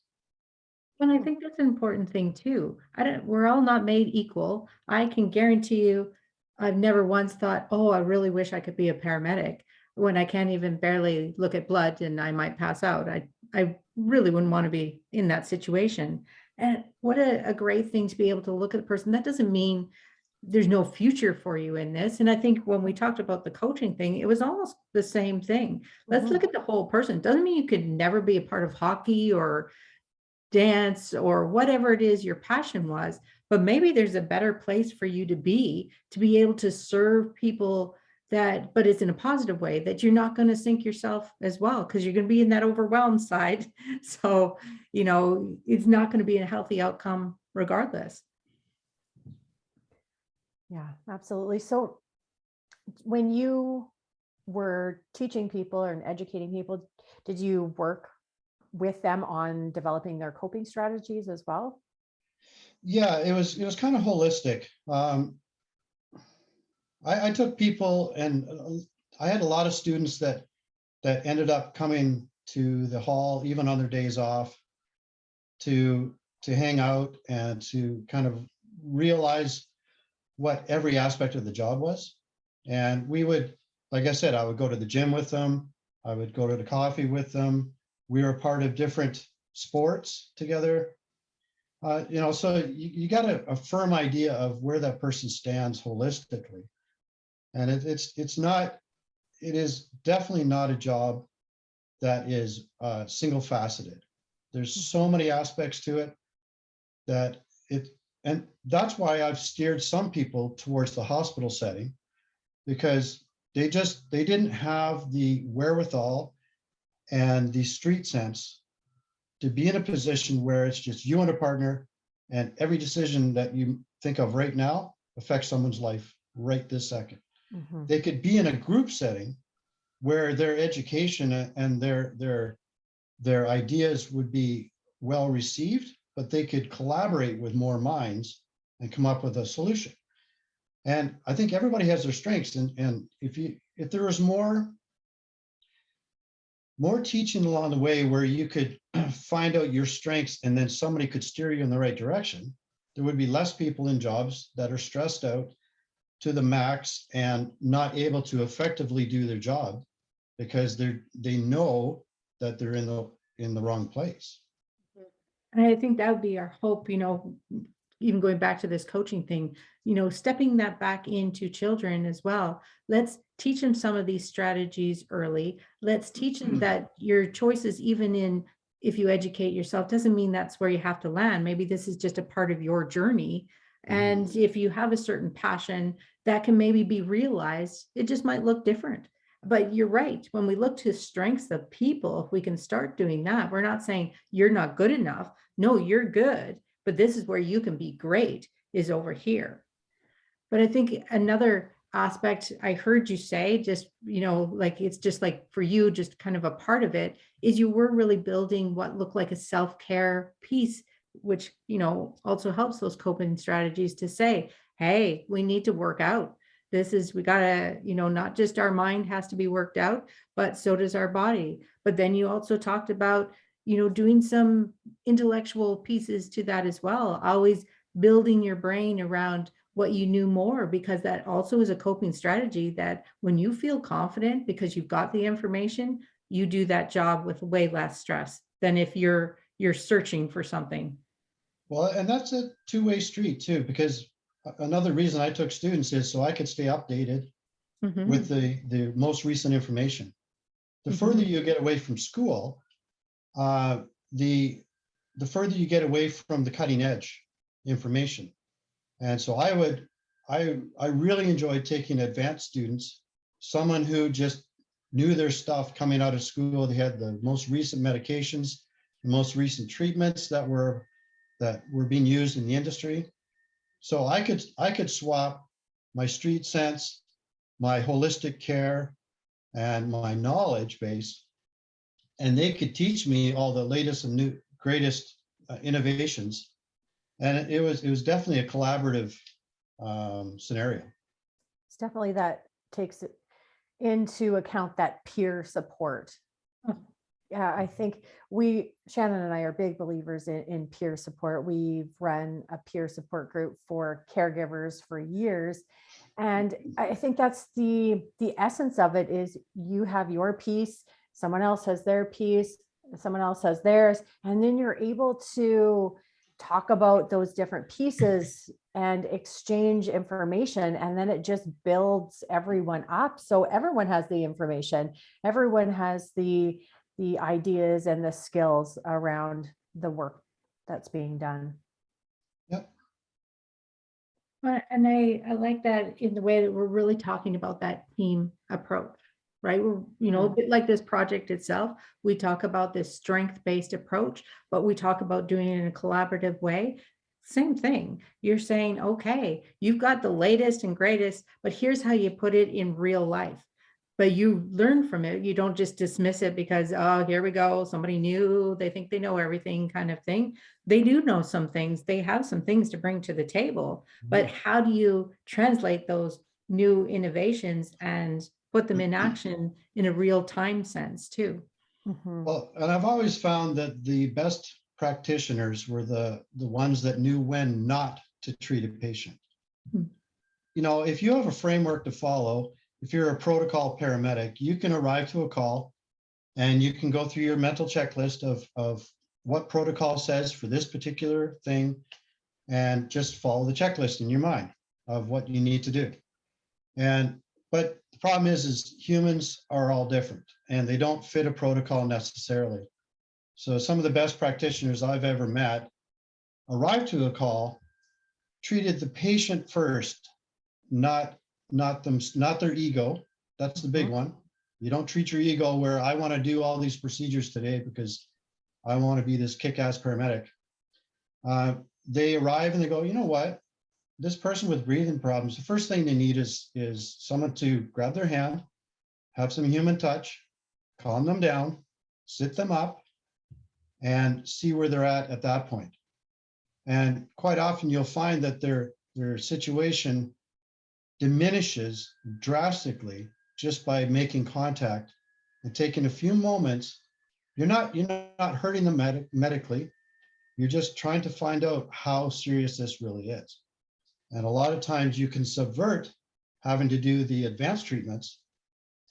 And I think that's an important thing too. We're all not made equal. I can guarantee you, I've never once thought, oh, I really wish I could be a paramedic when I can't even barely look at blood and I might pass out. I really wouldn't want to be in that situation. And what a great thing to be able to look at the person. That doesn't mean there's no future for you in this. And I think when we talked about the coaching thing, it was almost the same thing. Let's look Mhm. at the whole person. Doesn't mean you could never be a part of hockey or dance or whatever it is your passion was, but maybe there's a better place for you to be able to serve people that, but it's in a positive way that you're not going to sink yourself as well, because you're going to be in that overwhelmed side. So, it's not going to be a healthy outcome regardless. Yeah, absolutely. So when you were teaching people and educating people, did you work with them on developing their coping strategies as well? Yeah, it was kind of holistic. I took people, and I had a lot of students that ended up coming to the hall even on their days off to hang out and to kind of realize what every aspect of the job was. And we would, like I said, I would go to the gym with them. I would go to the coffee with them. We were part of different sports together. So you got a firm idea of where that person stands holistically. And it is definitely not a job that is single faceted. There's so many aspects to it that and that's why I've steered some people towards the hospital setting, because they didn't have the wherewithal and the street sense to be in a position where it's just you and a partner, and every decision that you think of right now affects someone's life right this second. Mhm. They could be in a group setting where their education and their ideas would be well received, but they could collaborate with more minds and come up with a solution. And I think everybody has their strengths. And if there was more teaching along the way where you could find out your strengths and then somebody could steer you in the right direction, there would be less people in jobs that are stressed out to the max and not able to effectively do their job because they know that they're in the wrong place. And I think that would be our hope, even going back to this coaching thing, stepping that back into children as well. Let's teach them some of these strategies early. Let's teach them that your choices, even in if you educate yourself, doesn't mean that's where you have to land. Maybe this is just a part of your journey. And if you have a certain passion that can maybe be realized, it just might look different. But you're right. When we look to strengths of people, if we can start doing that, we're not saying you're not good enough. No, you're good, but this is where you can be great, is over here. But I think another aspect I heard you say, just, like it's just like for you, just kind of a part of it, is you were really building what looked like a self-care piece, which, also helps those coping strategies to say, hey, we need to work out. We gotta, not just our mind has to be worked out, but so does our body. But then you also talked about, doing some intellectual pieces to that as well, always building your brain around what you knew more, because that also is a coping strategy that when you feel confident because you've got the information, you do that job with way less stress than if you're searching for something. Well, and that's a two-way street too, because another reason I took students is so I could stay updated with the most recent information. The further you get away from school, the further you get away from the cutting edge information. And so I really enjoyed taking advanced students, someone who just knew their stuff coming out of school. They had the most recent medications, the most recent treatments that were being used in the industry. So I could swap my street sense, my holistic care, and my knowledge base, and they could teach me all the latest and new greatest innovations. And it was definitely a collaborative scenario. It's definitely that takes it into account that peer support. Yeah, I think Shannon and I are big believers in peer support. We've run a peer support group for caregivers for years. And I think that's the essence of it is you have your piece, someone else has their piece, someone else has theirs, and then you're able to talk about those different pieces and exchange information. And then it just builds everyone up. So everyone has the information, everyone has the ideas and the skills around the work that's being done. Yep. And I like that in the way that we're really talking about that team approach, right? We're, a bit like this project itself, we talk about this strength-based approach, but we talk about doing it in a collaborative way. Same thing. You're saying, okay, you've got the latest and greatest, but here's how you put it in real life. But you learn from it. You don't just dismiss it because, oh, here we go. Somebody new, they think they know everything kind of thing. They do know some things. They have some things to bring to the table. But how do you translate those new innovations and put them in action in a real time sense too? Mhm. Well, and I've always found that the best practitioners were the ones that knew when not to treat a patient. Hmm. If you have a framework to follow, if you're a protocol paramedic, you can arrive to a call and you can go through your mental checklist of what protocol says for this particular thing and just follow the checklist in your mind of what you need to do. But the problem is humans are all different and they don't fit a protocol necessarily. So some of the best practitioners I've ever met arrived to a call, treated the patient first, not their ego. That's the big one. You don't treat your ego where I want to do all these procedures today because I want to be this kick-ass paramedic. They arrive and they go, you know what? This person with breathing problems, the first thing they need is someone to grab their hand, have some human touch, calm them down, sit them up, and see where they're at that point. And quite often you'll find that their situation diminishes drastically just by making contact and taking a few moments. You're not hurting them medically. You're just trying to find out how serious this really is. And a lot of times you can subvert having to do the advanced treatments,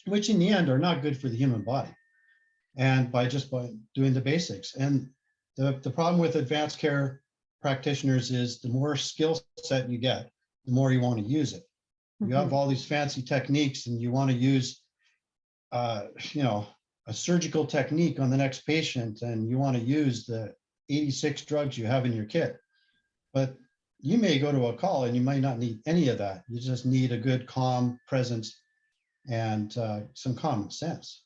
which in the end are not good for the human body, and by doing the basics. And the problem with advanced care practitioners is the more skill set you get, the more you want to use it. You have all these fancy techniques and you want to use a surgical technique on the next patient, and you want to use the 86 drugs you have in your kit. But you may go to a call and you might not need any of that. You just need a good, calm presence and some common sense.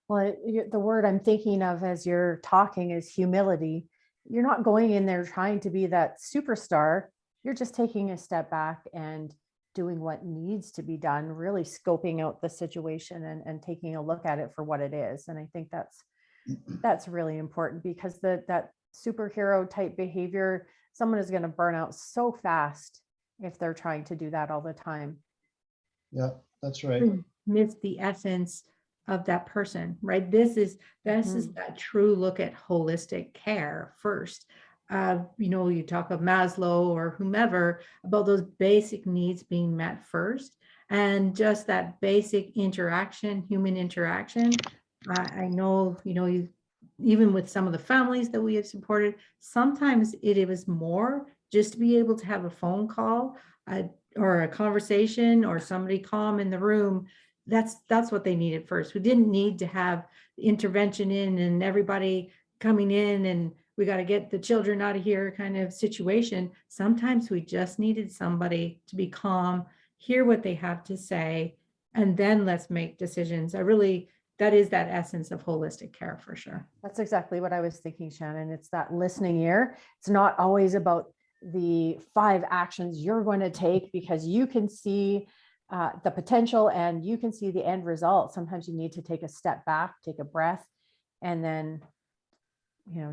Well, the word I'm thinking of as you're talking is humility. You're not going in there trying to be that superstar. You're just taking a step back and doing what needs to be done, really scoping out the situation and taking a look at it for what it is. And I think that's really important, because that superhero type behavior, someone is going to burn out so fast if they're trying to do that all the time. Yeah, that's right. Miss the essence of that person, right? This is that true look at holistic care first. You talk of Maslow or whomever about those basic needs being met first, and just that basic interaction, human interaction. I know, even with some of the families that we have supported, sometimes it was more just to be able to have a phone call or a conversation or somebody calm in the room. That's what they needed first. We didn't need to have intervention in and everybody coming in and we got to get the children out of here kind of situation. Sometimes we just needed somebody to be calm, hear what they have to say, and then let's make decisions. That is that essence of holistic care for sure. That's exactly what I was thinking, Shannon. It's that listening ear. It's not always about the 5 actions you're going to take because you can see the potential and you can see the end result. Sometimes you need to take a step back, take a breath, and then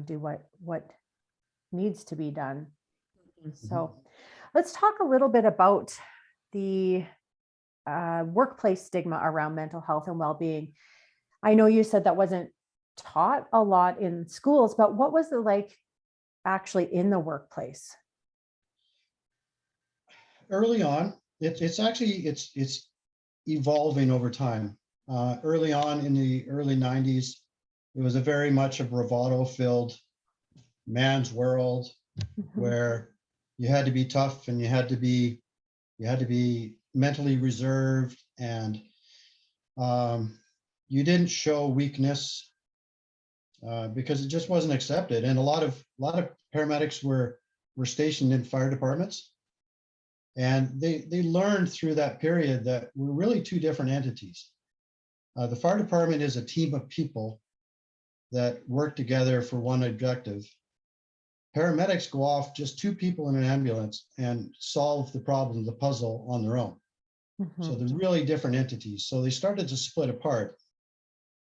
do what needs to be done. So let's talk a little bit about the workplace stigma around mental health and well-being. I know you said that wasn't taught a lot in schools, but what was it like actually in the workplace? Early on, it's actually it's evolving over time. Early on in the early 90s, it was a very much a bravado-filled man's world Mhm. where you had to be tough and you had to be mentally reserved, and you didn't show weakness because it just wasn't accepted. And a lot of paramedics were stationed in fire departments, and they learned through that period that we're really two different entities. The fire department is a team of people that work together for one objective. Paramedics go off, just two people in an ambulance, and solve the problem, the puzzle, on their own. So Mhm. they're really different entities. So they started to split apart.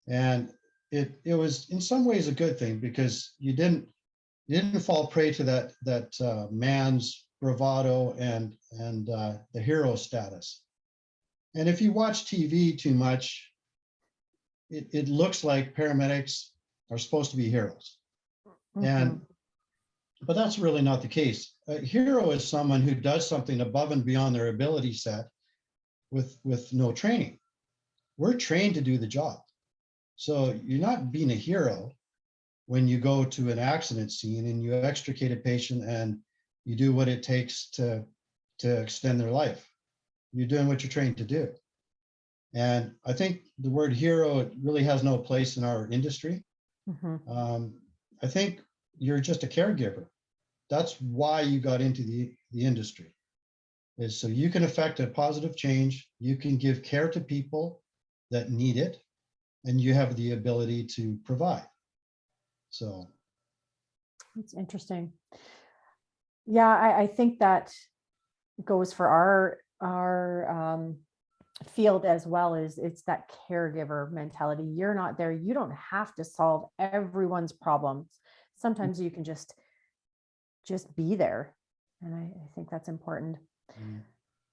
And it was in some ways a good thing, because you didn't fall prey to that man's bravado and the hero status. And if you watch TV too much, it looks like paramedics are supposed to be heroes. And Mhm. but that's really not the case. A hero is someone who does something above and beyond their ability set with no training. We're trained to do the job. So you're not being a hero when you go to an accident scene and you extricate a patient and you do what it takes to extend their life. You're doing what you're trained to do. And I think the word hero really has no place in our industry. Mhm. I think you're just a caregiver. That's why you got into the industry, is so you can affect a positive change. You can give care to people that need it, and you have the ability to provide. So It's interesting. Yeah, I think that goes for our field as well. Is it's that caregiver mentality. You're not there. You don't have to solve everyone's problems. Sometimes you can just be there. And I think that's important. mm,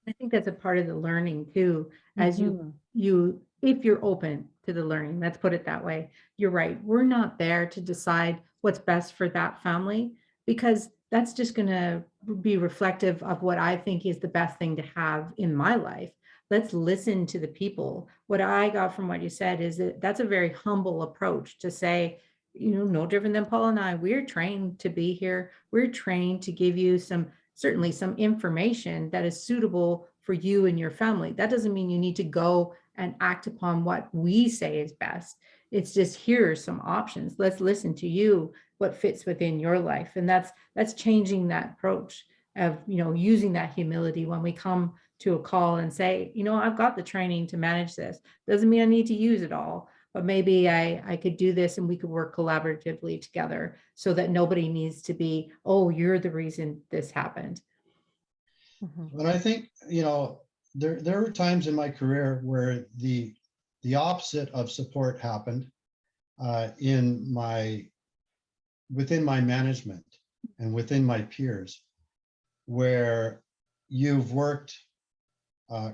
I think that's a part of the learning too, as Mhm. if you're open to the learning, let's put it that way. You're right. We're not there to decide what's best for that family, because that's just going to be reflective of what I think is the best thing to have in my life. Let's listen to the people. What I got from what you said is that that's a very humble approach to say, no different than Paul and I. We're trained to be here. We're trained to give you certainly some information that is suitable for you and your family. That doesn't mean you need to go and act upon what we say is best. It's just, here are some options. Let's listen to you, what fits within your life. And that's changing that approach of, using that humility when we come to a call and say, I've got the training to manage this. Doesn't mean I need to use it all, but maybe I could do this and we could work collaboratively together, so that nobody needs to be, oh, you're the reason this happened. Mhm. but I think, there were times in my career where the opposite of support happened within my management and within my peers, where you've worked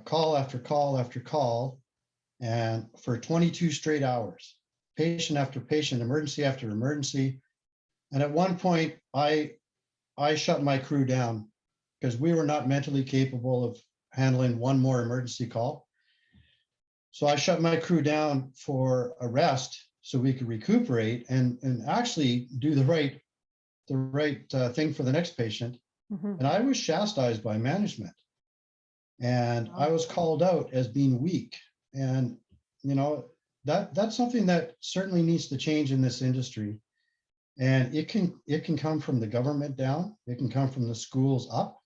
call after call after call, and for 22 straight hours, patient after patient, emergency after emergency. And at one point, I shut my crew down because we were not mentally capable of handling one more emergency call. So I shut my crew down for a rest so we could recuperate and actually do the right thing for the next patient. Mhm. And I was chastised by management, and I was called out as being weak. And that's something that certainly needs to change in this industry. And it can come from the government down. It can come from the schools up,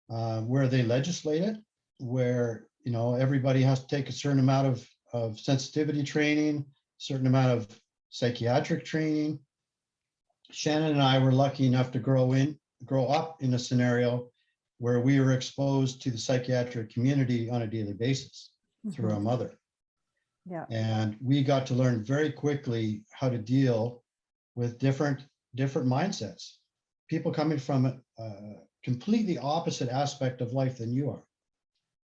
where they legislate it, where everybody has to take a certain amount of sensitivity training, certain amount of psychiatric training. Shannon and I were lucky enough to grow up in a scenario where we were exposed to the psychiatric community on a daily basis through Mhm. our mother. Yeah. And we got to learn very quickly how to deal with different mindsets, people coming from a completely opposite aspect of life than you are.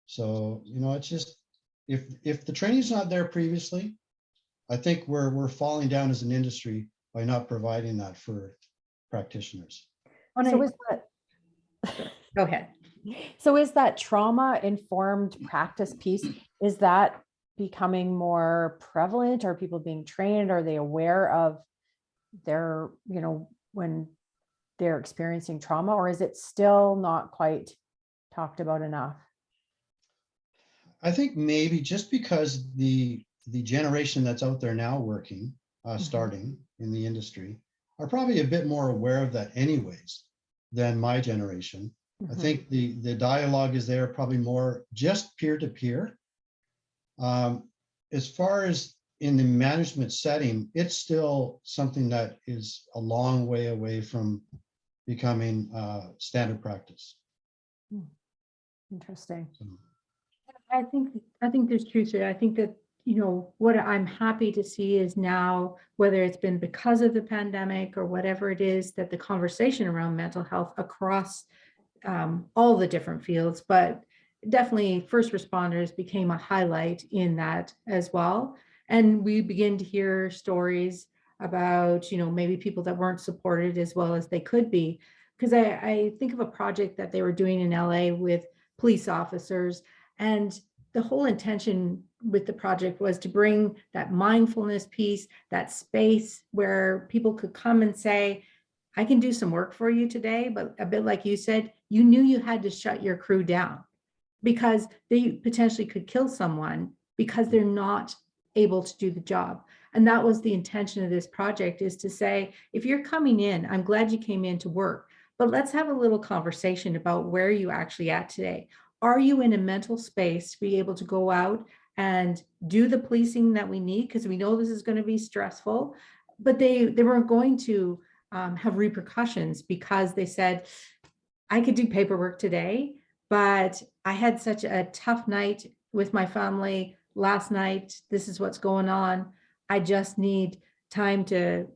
So it's just, if the training's not there previously, I think we're falling down as an industry by not providing that for practitioners. So is that, Go ahead. so is that trauma informed practice piece, is that becoming more prevalent? Are people being trained? Are they aware of their, when they're experiencing trauma, or is it still not quite talked about enough? I think maybe just because the generation that's out there now working, starting in the industry, are probably a bit more aware of that anyways than my generation. I think the dialogue is there probably more just peer to peer. As far as in the management setting, it's still something that is a long way away from becoming standard practice. Interesting. So, I think there's truth to it. I think that, what I'm happy to see is now, whether it's been because of the pandemic or whatever it is, that the conversation around mental health across all the different fields, but definitely first responders became a highlight in that as well. And we begin to hear stories about, maybe people that weren't supported as well as they could be. Because I think of a project that they were doing in LA with police officers, and the whole intention with the project was to bring that mindfulness piece, that space where people could come and say, I can do some work for you today, but a bit like you said, you knew you had to shut your crew down because they potentially could kill someone because they're not able to do the job. And that was the intention of this project, is to say, if you're coming in, I'm glad you came in to work, but let's have a little conversation about where you actually at today. Are you in a mental space to be able to go out and do the policing that we need? Because we know this is going to be stressful, but they weren't going to have repercussions, because they said, I could do paperwork today, but I had such a tough night with my family last night. This is what's going on. I just need time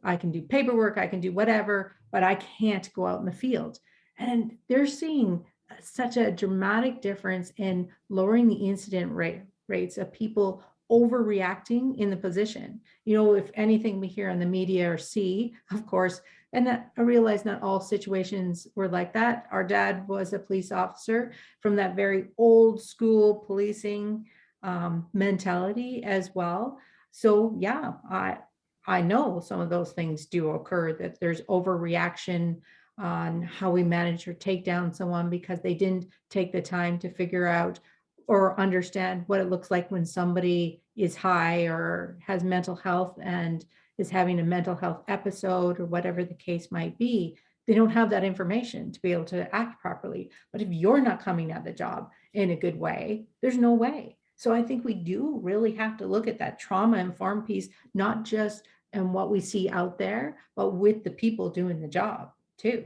I can do paperwork, I can do whatever, but I can't go out in the field. And they're seeing such a dramatic difference in lowering the incident rates of people overreacting in the position. If anything we hear in the media or see, of course, and that I realize not all situations were like that. Our dad was a police officer from that very old school policing mentality as well. So yeah, I know some of those things do occur, that there's overreaction on how we manage or take down someone because they didn't take the time to figure out or understand what it looks like when somebody is high or has mental health and is having a mental health episode or whatever the case might be. They don't have that information to be able to act properly. But if you're not coming at the job in a good way, there's no way. So I think we do really have to look at that trauma-informed piece, not just in what we see out there, but with the people doing the job too.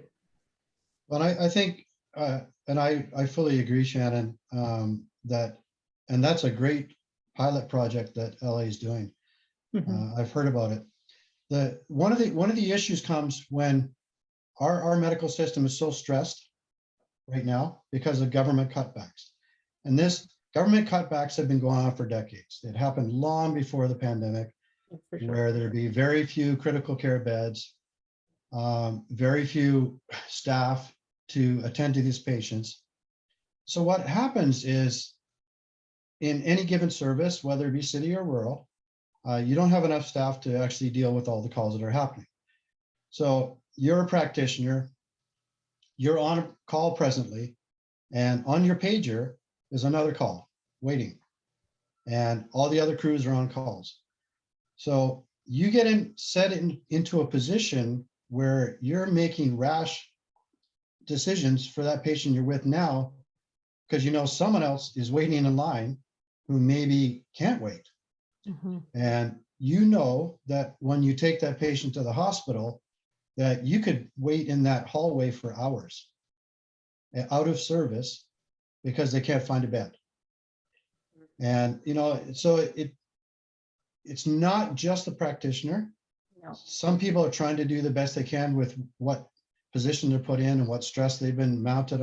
But I think, and I fully agree, Shannon, and that's a great pilot project that LA is doing. I've heard about it. One of the issues comes when our medical system is so stressed right now because of government cutbacks. And this government cutbacks have been going on for decades. It happened long before the pandemic, where there'd be very few critical care beds, very few staff to attend to these patients. So what happens is, in any given service, whether it be city or rural, you don't have enough staff to actually deal with all the calls that are happening. So you're a practitioner, you're on a call presently, and on your pager is another call waiting, and all the other crews are on calls. So you get into a position where you're making rash decisions for that patient you're with now, because someone else is waiting in line who maybe can't wait. And that when you take that patient to the hospital, that you could wait in that hallway for hours out of service because they can't find a bed. And so it's not just the practitioner. No. Some people are trying to do the best they can with what position they're put in and what stress they've been mounted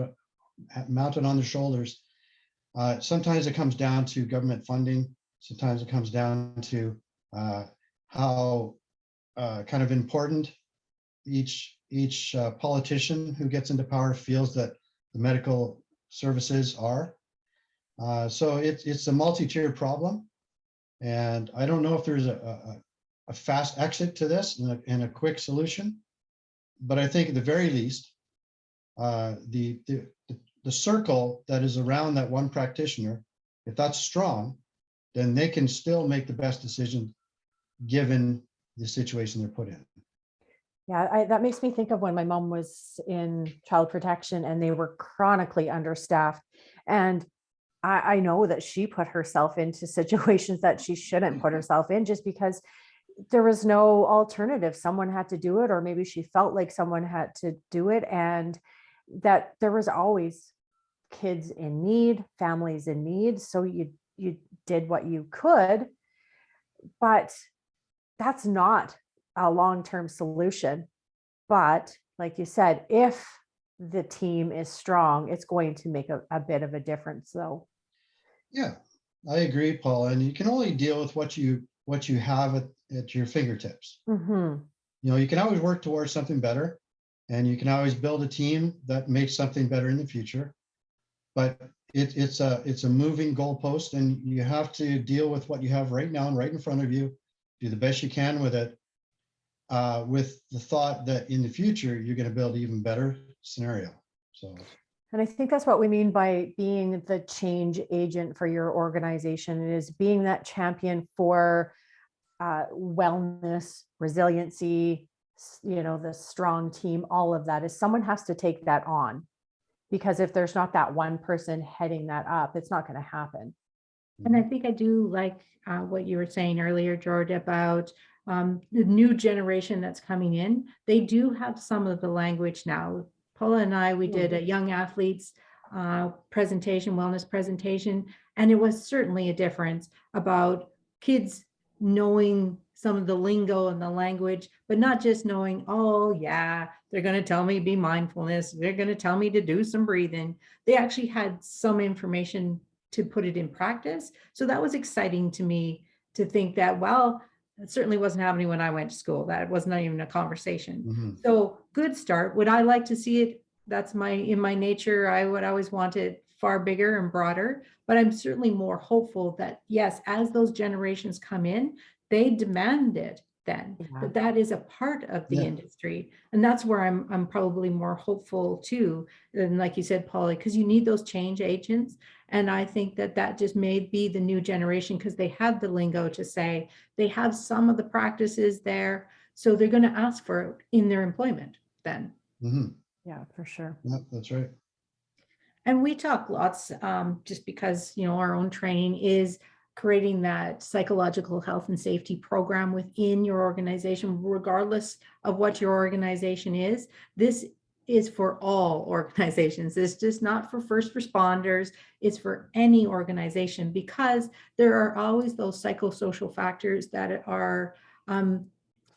on their shoulders. Sometimes it comes down to government funding. Sometimes it comes down to how kind of important each politician who gets into power feels that the medical services are. So it's a multi-tiered problem. And I don't know if there's a fast exit to this and a quick solution. But I think at the very least, the circle that is around that one practitioner, if that's strong, then they can still make the best decision given the situation they're put in. Yeah, that makes me think of when my mom was in child protection and they were chronically understaffed. And I know that she put herself into situations that she shouldn't put herself in just because there was no alternative. Someone had to do it, or maybe she felt like someone had to do it. And that there was always kids in need, families in need. So you did what you could, but that's not a long-term solution. But like you said, if the team is strong, it's going to make a bit of a difference though. Yeah, I agree, Paul. And you can only deal with what you have at your fingertips. Mm-hmm. You know, you can always work towards something better, and you can always build a team that makes something better in the future. But it's a moving goalpost, and you have to deal with what you have right now and right in front of you. Do the best you can with it, with the thought that in the future you're going to build an even better scenario. So. And I think that's what we mean by being the change agent for your organization. It is being that champion for wellness, resiliency, the strong team, all of that is someone has to take that on, because if there's not that one person heading that up, it's not going to happen. And I think I do like what you were saying earlier, George, about the new generation that's coming in. They do have some of the language now. Paula and I, we did a young athletes presentation, wellness presentation, and it was certainly a difference about kids knowing some of the lingo and the language, but not just knowing, oh yeah, they're going to tell me be mindfulness, they're going to tell me to do some breathing. They actually had some information to put it in practice. So that was exciting to me to think that, well, it certainly wasn't happening when I went to school. That was not even a conversation. Mm-hmm. So good start. Would I like to see it? That's in my nature. I would always want it far bigger and broader, but I'm certainly more hopeful that yes, as those generations come in, they demand it then, that is a part of the industry. And that's where I'm probably more hopeful too. And like you said, Paula, because you need those change agents. And I think that just may be the new generation because they have the lingo to say, they have some of the practices there. So they're going to ask for it in their employment then. Mm-hmm. Yeah, for sure. Yeah, that's right. And we talk lots just because, our own training is creating that psychological health and safety program within your organization, regardless of what your organization is. This is for all organizations. It's just not for first responders. It's for any organization because there are always those psychosocial factors that are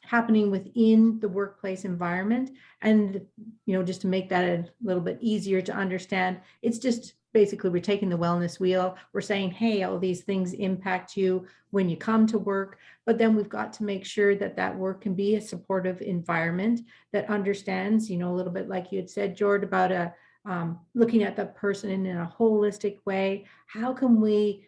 happening within the workplace environment. And, just to make that a little bit easier to understand, it's just basically we're taking the wellness wheel. We're saying, hey, all these things impact you when you come to work, but then we've got to make sure that work can be a supportive environment that understands, a little bit like you had said, George, about looking at the person in a holistic way. How can we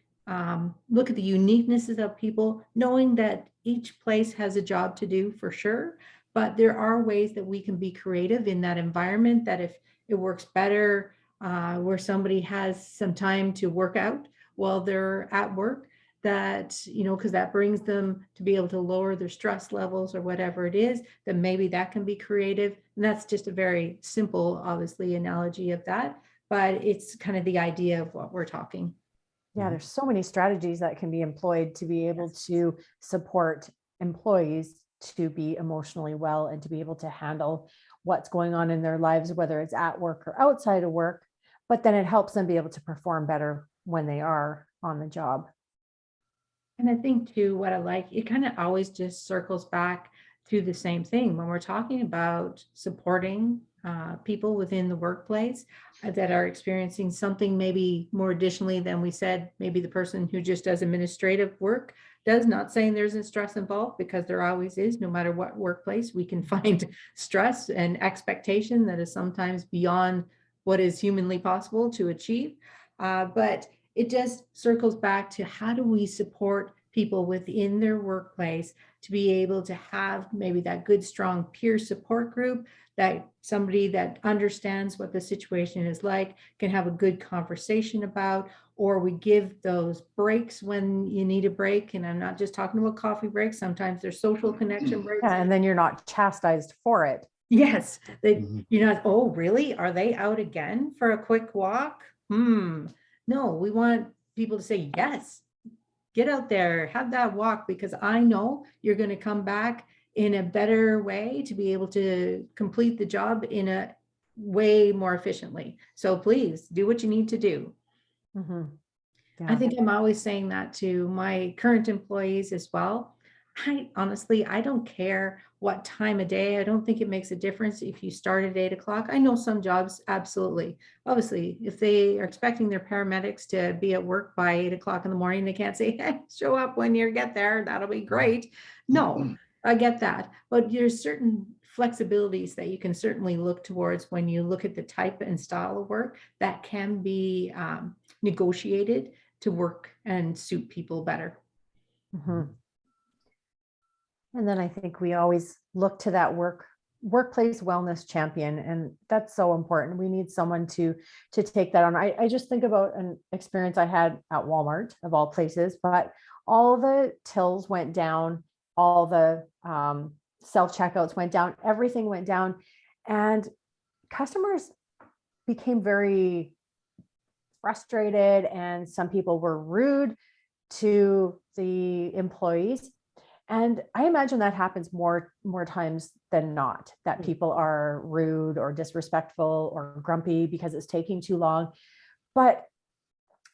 look at the uniquenesses of people, knowing that each place has a job to do for sure, but there are ways that we can be creative in that environment, that if it works better where somebody has some time to work out while they're at work, that, because that brings them to be able to lower their stress levels or whatever it is, then maybe that can be creative. And that's just a very simple, obviously, analogy of that, but it's kind of the idea of what we're talking. Yeah, there's so many strategies that can be employed to be able to support employees to be emotionally well and to be able to handle what's going on in their lives, whether it's at work or outside of work, but then it helps them be able to perform better when they are on the job. And I think too, what I like, it kind of always just circles back to the same thing when we're talking about supporting people within the workplace that are experiencing something maybe more additionally than we said, maybe the person who just does administrative work, does, not saying there isn't stress involved, because there always is. No matter what workplace, we can find stress and expectation that is sometimes beyond what is humanly possible to achieve. But it just circles back to, how do we support people within their workplace to be able to have maybe that good, strong peer support group, that somebody that understands what the situation is like can have a good conversation about, or we give those breaks when you need a break. And I'm not just talking about coffee breaks. Sometimes there's social connection breaks. Yeah, and then you're not chastised for it. Yes, Mhm. you're not, oh, really? Are they out again for a quick walk? No, we want people to say, yes, get out there, have that walk, because I know you're going to come back in a better way to be able to complete the job in a way more efficiently. So please do what you need to do. Mhm. I Yeah. think I'm always saying that to my current employees as well. I don't care what time of day. I don't think it makes a difference if you start at 8 o'clock. I know some jobs, absolutely. Obviously, if they are expecting their paramedics to be at work by 8 o'clock in the morning, they can't say, hey, show up when you get there. That'll be great. No, I get that. But there's certain flexibilities that you can certainly look towards when you look at the type and style of work that can be negotiated to work and suit people better. Mhm. And then I think we always look to that workplace wellness champion, and that's so important. We need someone to take that on. I just think about an experience I had at Walmart, of all places, but all the tills went down, all the self checkouts went down, everything went down, and customers became very frustrated, and some people were rude to the employees. And I imagine that happens more times than not, that people are rude or disrespectful or grumpy because it's taking too long. But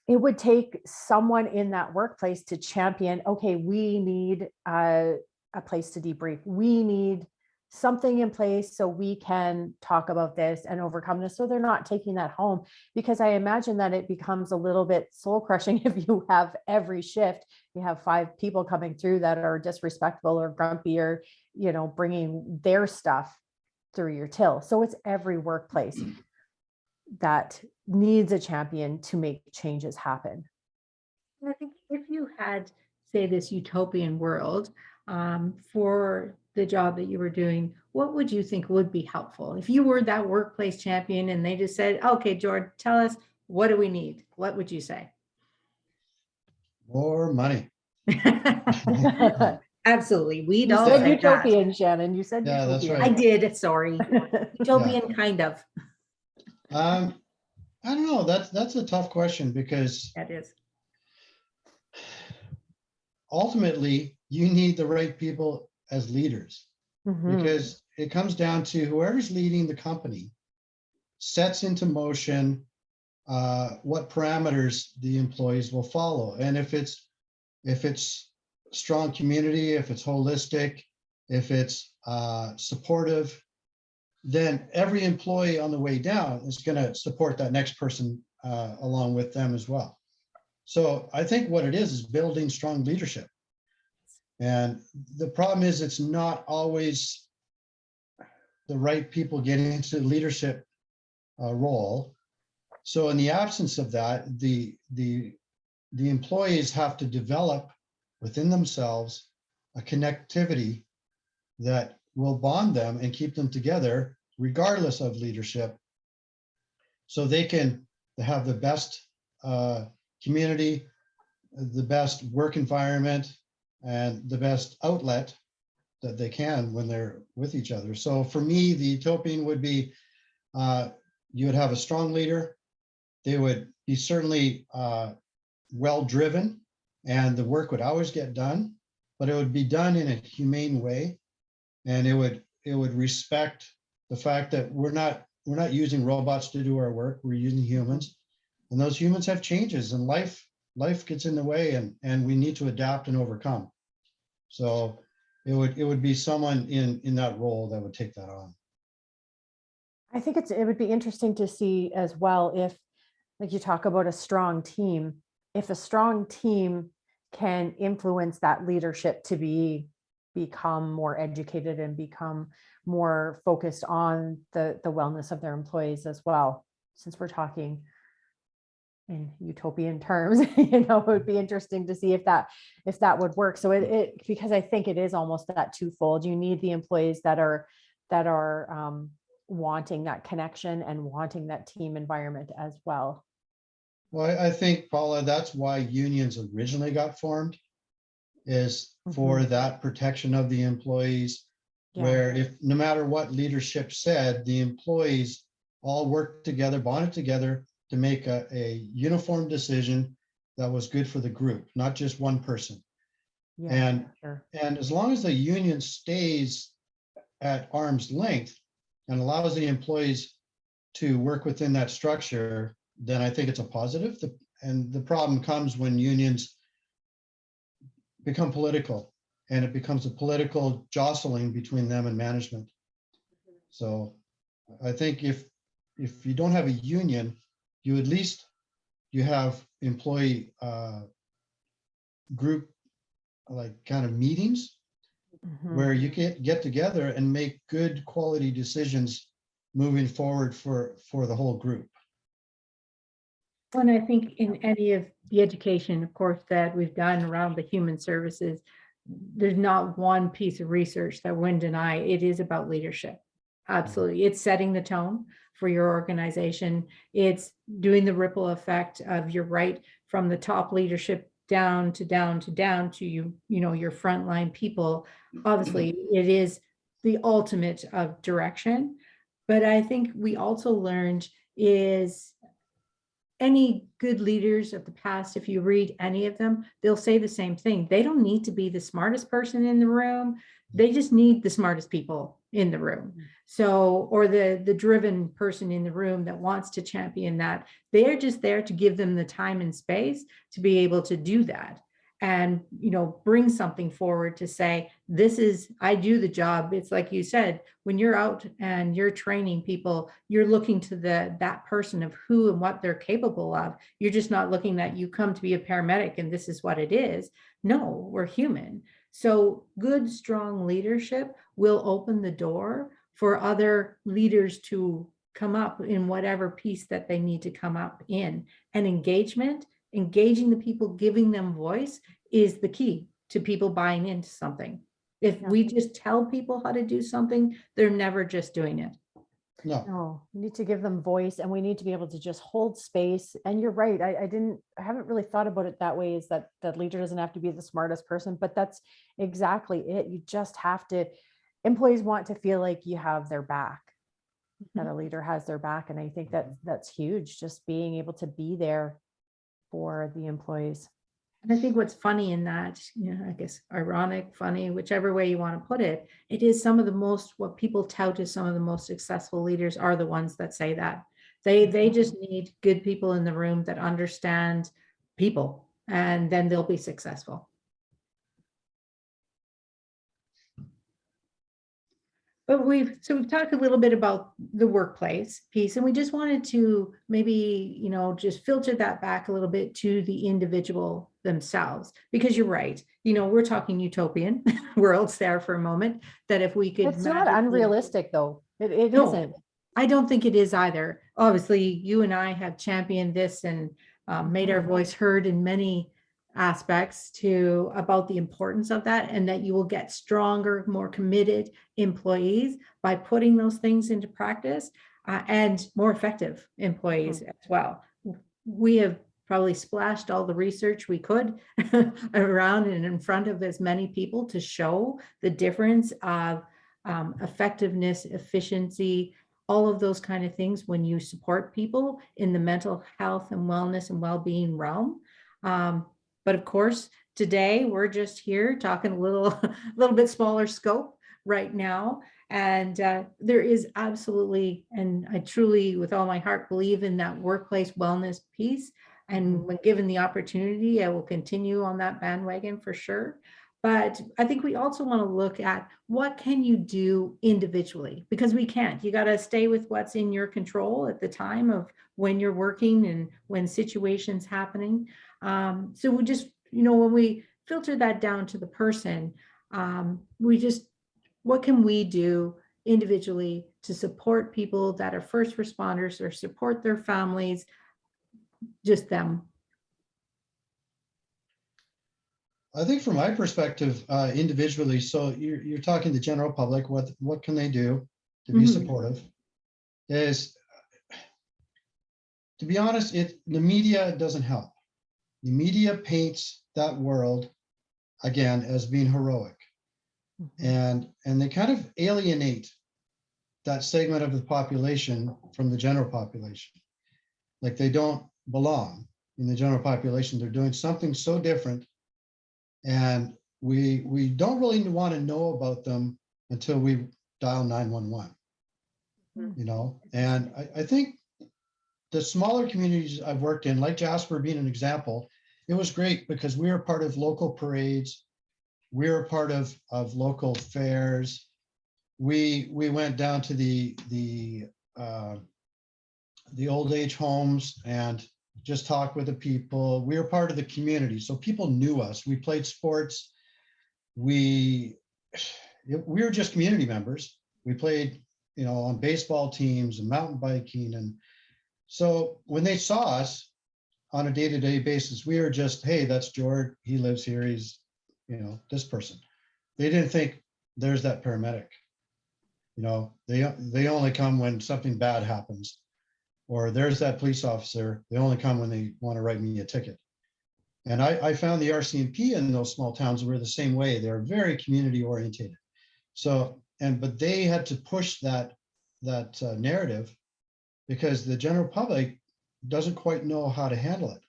it would take someone in that workplace to champion, okay, we need a place to debrief. We need something in place so we can talk about this and overcome this. So they're not taking that home, because I imagine that it becomes a little bit soul crushing if you have every shift, you have 5 people coming through that are disrespectful or grumpy, or, bringing their stuff through your till. So it's every workplace that needs a champion to make changes happen. I think if you had, say, this utopian world for the job that you were doing, what would you think would be helpful? If you were that workplace champion and they just said, okay, George, tell us, what do we need? What would you say? More money. Absolutely. We'd You all said say that. utopian, Shannon. You said Yeah, that's utopian. I right. did. Sorry. Utopian, kind of. I don't know. That's a tough question, because That is. ultimately you need the right people as leaders, Mhm. because it comes down to whoever's leading the company sets into motion what parameters the employees will follow. And if it's strong community, if it's holistic, if it's supportive, then every employee on the way down is going to support that next person along with them as well. So I think what it is building strong leadership. And the problem is, it's not always the right people getting into leadership role. So in the absence of that, the employees have to develop within themselves a connectivity that will bond them and keep them together regardless of leadership, so they can have the best community, the best work environment, and the best outlet that they can when they're with each other. So for me, the utopian would be you would have a strong leader. They would be certainly well-driven, and the work would always get done, but it would be done in a humane way. And it would respect the fact that we're not using robots to do our work. We're using humans, and those humans have changes, and life gets in the way, and we need to adapt and overcome. So it would be someone in that role that would take that on. I think it would be interesting to see as well, if, like you talk about a strong team, if a strong team can influence that leadership to become more educated and become more focused on the wellness of their employees as well. Since we're talking in utopian terms, it would be interesting to see if that would work. So it because I think it is almost that twofold. You need the employees that are wanting that connection and wanting that team environment as well. Well, I think, Paula, that's why unions originally got formed, is for that protection of the employees, where if no matter what leadership said, the employees all worked together, bonded together to make a uniform decision that was good for the group, not just one person. And as long as the union stays at arm's length and allows the employees to work within that structure, then I think it's a positive. And the problem comes when unions become political, and it becomes a political jostling between them and management. So I think if you don't have a union, you at least you have employee group like kind of meetings where you can get together and make good quality decisions moving forward for the whole group. And I think in any of the education, of course, that we've done around the human services, there's not one piece of research that wouldn't deny it is about leadership. Absolutely. It's setting the tone for your organization. It's doing the ripple effect of your right from the top leadership down to you, your frontline people. Obviously, it is the ultimate of direction. But I think we also learned is any good leaders of the past, if you read any of them, they'll say the same thing. They don't need to be the smartest person in the room. They just need the smartest people in the room. So, or the driven person in the room that wants to champion that. They are just there to give them the time and space to be able to do that. And, bring something forward to say, I do the job. It's like you said, when you're out and you're training people, you're looking to that person of who and what they're capable of. You're just not looking that you come to be a paramedic and this is what it is. No, we're human. So good, strong leadership will open the door for other leaders to come up in whatever piece that they need to come up in. And engaging the people, giving them voice is the key to people buying into something. If we just tell people how to do something, they're never just doing it. No, we need to give them voice, and we need to be able to just hold space. And you're right. I haven't really thought about it that way, is that leader doesn't have to be the smartest person, but that's exactly it. You just have to, employees want to feel like you have their back, that a leader has their back. And I think that's huge, just being able to be there for the employees. And I think what's funny in that, I guess ironic, funny, whichever way you want to put it, it is what people tout as some of the most successful leaders are the ones that say that. They just need good people in the room that understand people, and then they'll be successful. But we've talked a little bit about the workplace piece, and we just wanted to maybe, just filter that back a little bit to the individual themselves, because you're right. We're talking utopian worlds there for a moment, that if we could. It's not unrealistic though. It isn't. I don't think it is either. Obviously, you and I have championed this and made our voice heard in many aspects about the importance of that, and that you will get stronger, more committed employees by putting those things into practice, and more effective employees as well. We have probably splashed all the research we could around and in front of as many people to show the difference of effectiveness, efficiency, all of those kind of things when you support people in the mental health and wellness and well-being realm. But of course, today we're just here talking a little bit smaller scope right now. And there is absolutely, and I truly, with all my heart, believe in that workplace wellness piece. And when given the opportunity, I will continue on that bandwagon for sure. But I think we also want to look at what can you do individually, because we can't. You got to stay with what's in your control at the time of when you're working and when situations happening. So we just when we filter that down to the person, what can we do individually to support people that are first responders or support their families, just them? I think from my perspective, individually, so you're talking the general public, what can they do to be supportive? Is, to be honest, the media doesn't help. The media paints that world again as being heroic, and they kind of alienate that segment of the population from the general population. Like they don't belong in the general population. They're doing something so different, and we don't really want to know about them until we dial 911. And I think the smaller communities I've worked in, like Jasper being an example, it was great because we were part of local parades. We were part of local fairs. We went down to the old age homes and just talked with the people. We were part of the community, so people knew us. We played sports. We were just community members. We played, on baseball teams and mountain biking, and so when they saw us on a day-to-day basis, we were just, hey, that's George. He lives here. He's, this person. They didn't think there's that paramedic. They only come when something bad happens, or there's that police officer. They only come when they want to write me a ticket. And I found the RCMP in those small towns were the same way. They're very community oriented. So, but they had to push that narrative because the general public doesn't quite know how to handle it.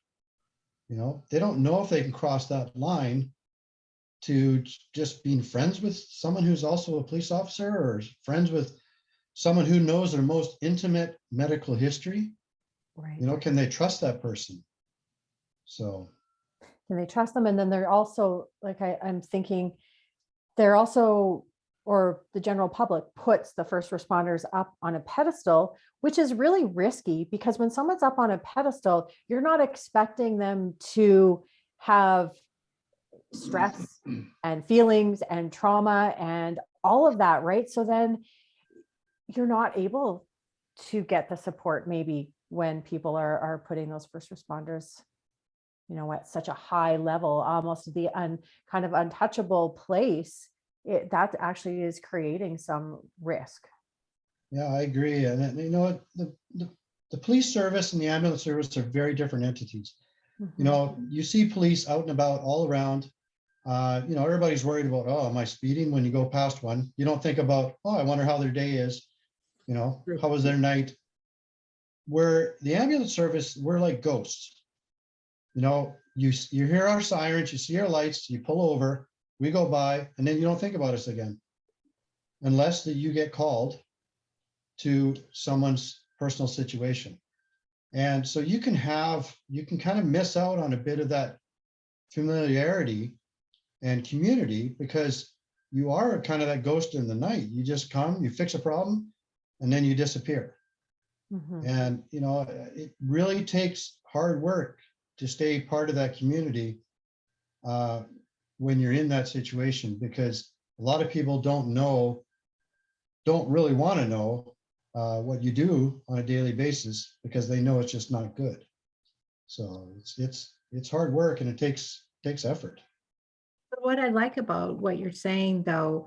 They don't know if they can cross that line to just being friends with someone who's also a police officer, or friends with someone who knows their most intimate medical history. Right. Can they trust that person? So can they trust them? And then they're also, like, I'm thinking, they're also, or the general public puts the first responders up on a pedestal, which is really risky, because when someone's up on a pedestal, you're not expecting them to have stress and feelings and trauma and all of that, right? So then you're not able to get the support maybe when people are putting those first responders, at such a high level, almost the kind of untouchable place. That actually is creating some risk. Yeah, I agree. And the police service and the ambulance service are very different entities. You see police out and about all around. Everybody's worried about, oh, am I speeding? When you go past one, you don't think about, oh, I wonder how their day is. How was their night? Where the ambulance service, we're like ghosts. You hear our sirens, you see our lights, you pull over, we go by, and then you don't think about us again, unless that you get called to someone's personal situation. And so you can kind of miss out on a bit of that familiarity and community, because you are kind of that ghost in the night. You just come, you fix a problem, and then you disappear. And it really takes hard work to stay part of that community when you're in that situation, because a lot of people don't really want to know what you do on a daily basis, because they know it's just not good. So it's hard work, and it takes effort. But what I like about what you're saying, though,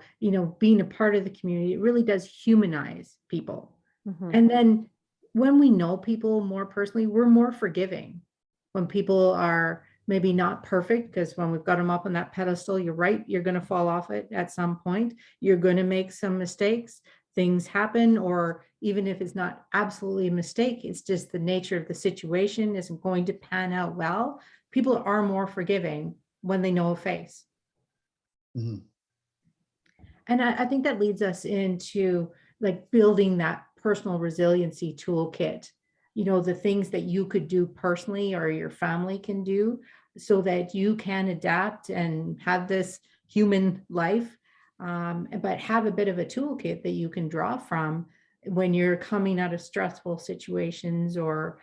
being a part of the community, it really does humanize people. And then when we know people more personally, we're more forgiving. When people are maybe not perfect, because when we've got them up on that pedestal, you're right, you're going to fall off it at some point. You're going to make some mistakes. Things happen, or even if it's not absolutely a mistake, it's just the nature of the situation isn't going to pan out well. People are more forgiving when they know a face. And I think that leads us into like building that personal resiliency toolkit, the things that you could do personally or your family can do so that you can adapt and have this human life, but have a bit of a toolkit that you can draw from when you're coming out of stressful situations or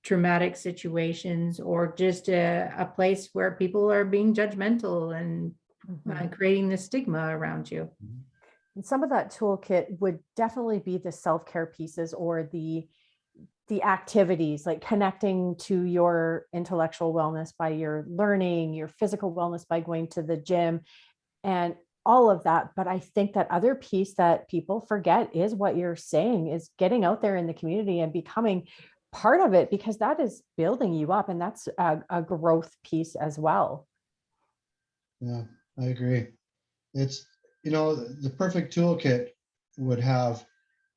traumatic situations, or just a place where people are being judgmental and creating the stigma around you. And some of that toolkit would definitely be the self-care pieces, or the activities, like connecting to your intellectual wellness by your learning, your physical wellness by going to the gym, and all of that. But I think that other piece that people forget is what you're saying, is getting out there in the community and becoming part of it, because that is building you up, and that's a growth piece as well. Yeah, I agree. It's, the perfect toolkit would have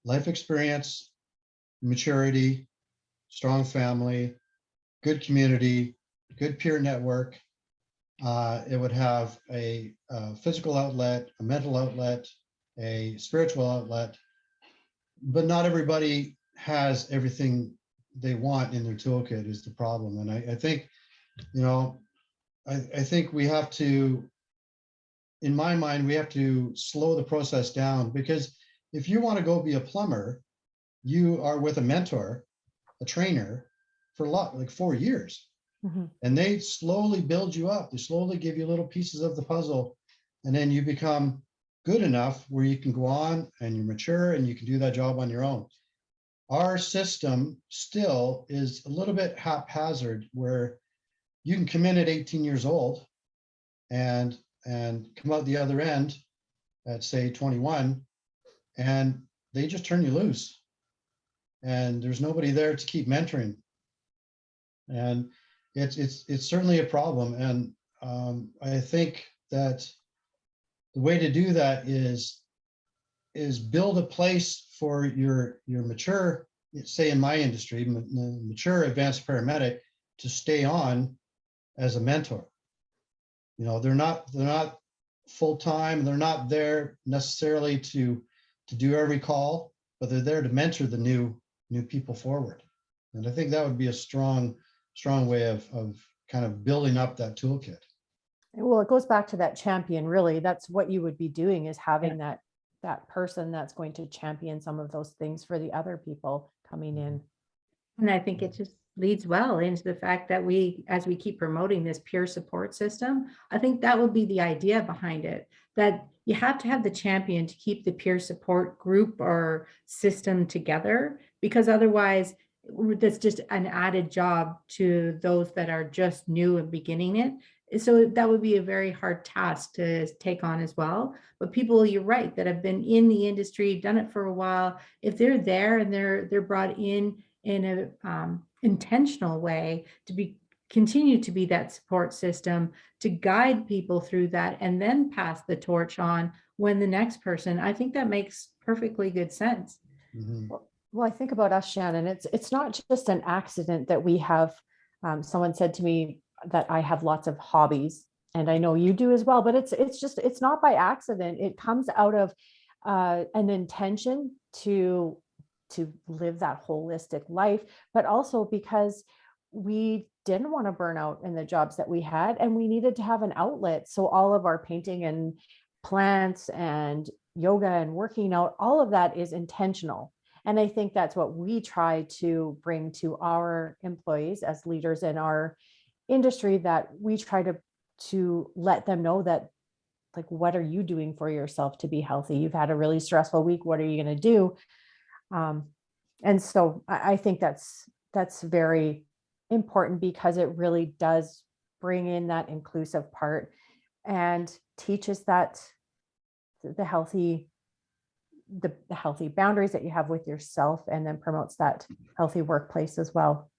life experience, maturity, strong family, good community, good peer network. It would have a physical outlet, a mental outlet, a spiritual outlet, but not everybody has everything they want in their toolkit is the problem. And I think, I think we have to, in my mind, we have to slow the process down, because if you want to go be a plumber, you are with a mentor, a trainer for like 4 years. And they slowly build you up. They slowly give you little pieces of the puzzle. And then you become good enough where you can go on and you're mature and you can do that job on your own. Our system still is a little bit haphazard, where you can come in at 18 years old and come out the other end at, say, 21, and they just turn you loose. And there's nobody there to keep mentoring. And it's certainly a problem. And I think that the way to do that is build a place for your mature, say in my industry, mature advanced paramedic to stay on as a mentor. They're not full-time. They're not there necessarily to do every call, but they're there to mentor the new people forward. And I think that would be a strong way of kind of building up that toolkit. Well, it goes back to that champion. Really, that's what you would be doing, is having that person that's going to champion some of those things for the other people coming in. And I think it just leads well into the fact that as we keep promoting this peer support system, I think that would be the idea behind it, that you have to have the champion to keep the peer support group or system together, because otherwise that's just an added job to those that are just new and beginning it. So that would be a very hard task to take on as well. But people, you're right, that have been in the industry, done it for a while, if they're there and they're brought in a intentional way to continue to be that support system, to guide people through that, and then pass the torch on when the next person, I think that makes perfectly good sense. Well, I think about us, Shannon, it's not just an accident that we have. Someone said to me that I have lots of hobbies, and I know you do as well, but it's not by accident. It comes out of an intention to live that holistic life, but also because we didn't want to burn out in the jobs that we had, and we needed to have an outlet. So all of our painting and plants and yoga and working out, all of that is intentional. And I think that's what we try to bring to our employees as leaders in our industry, that we try to let them know that, like, what are you doing for yourself to be healthy? You've had a really stressful week. What are you going to do? And so I think that's very important, because it really does bring in that inclusive part and teaches that the healthy boundaries that you have with yourself, and then promotes that healthy workplace as well.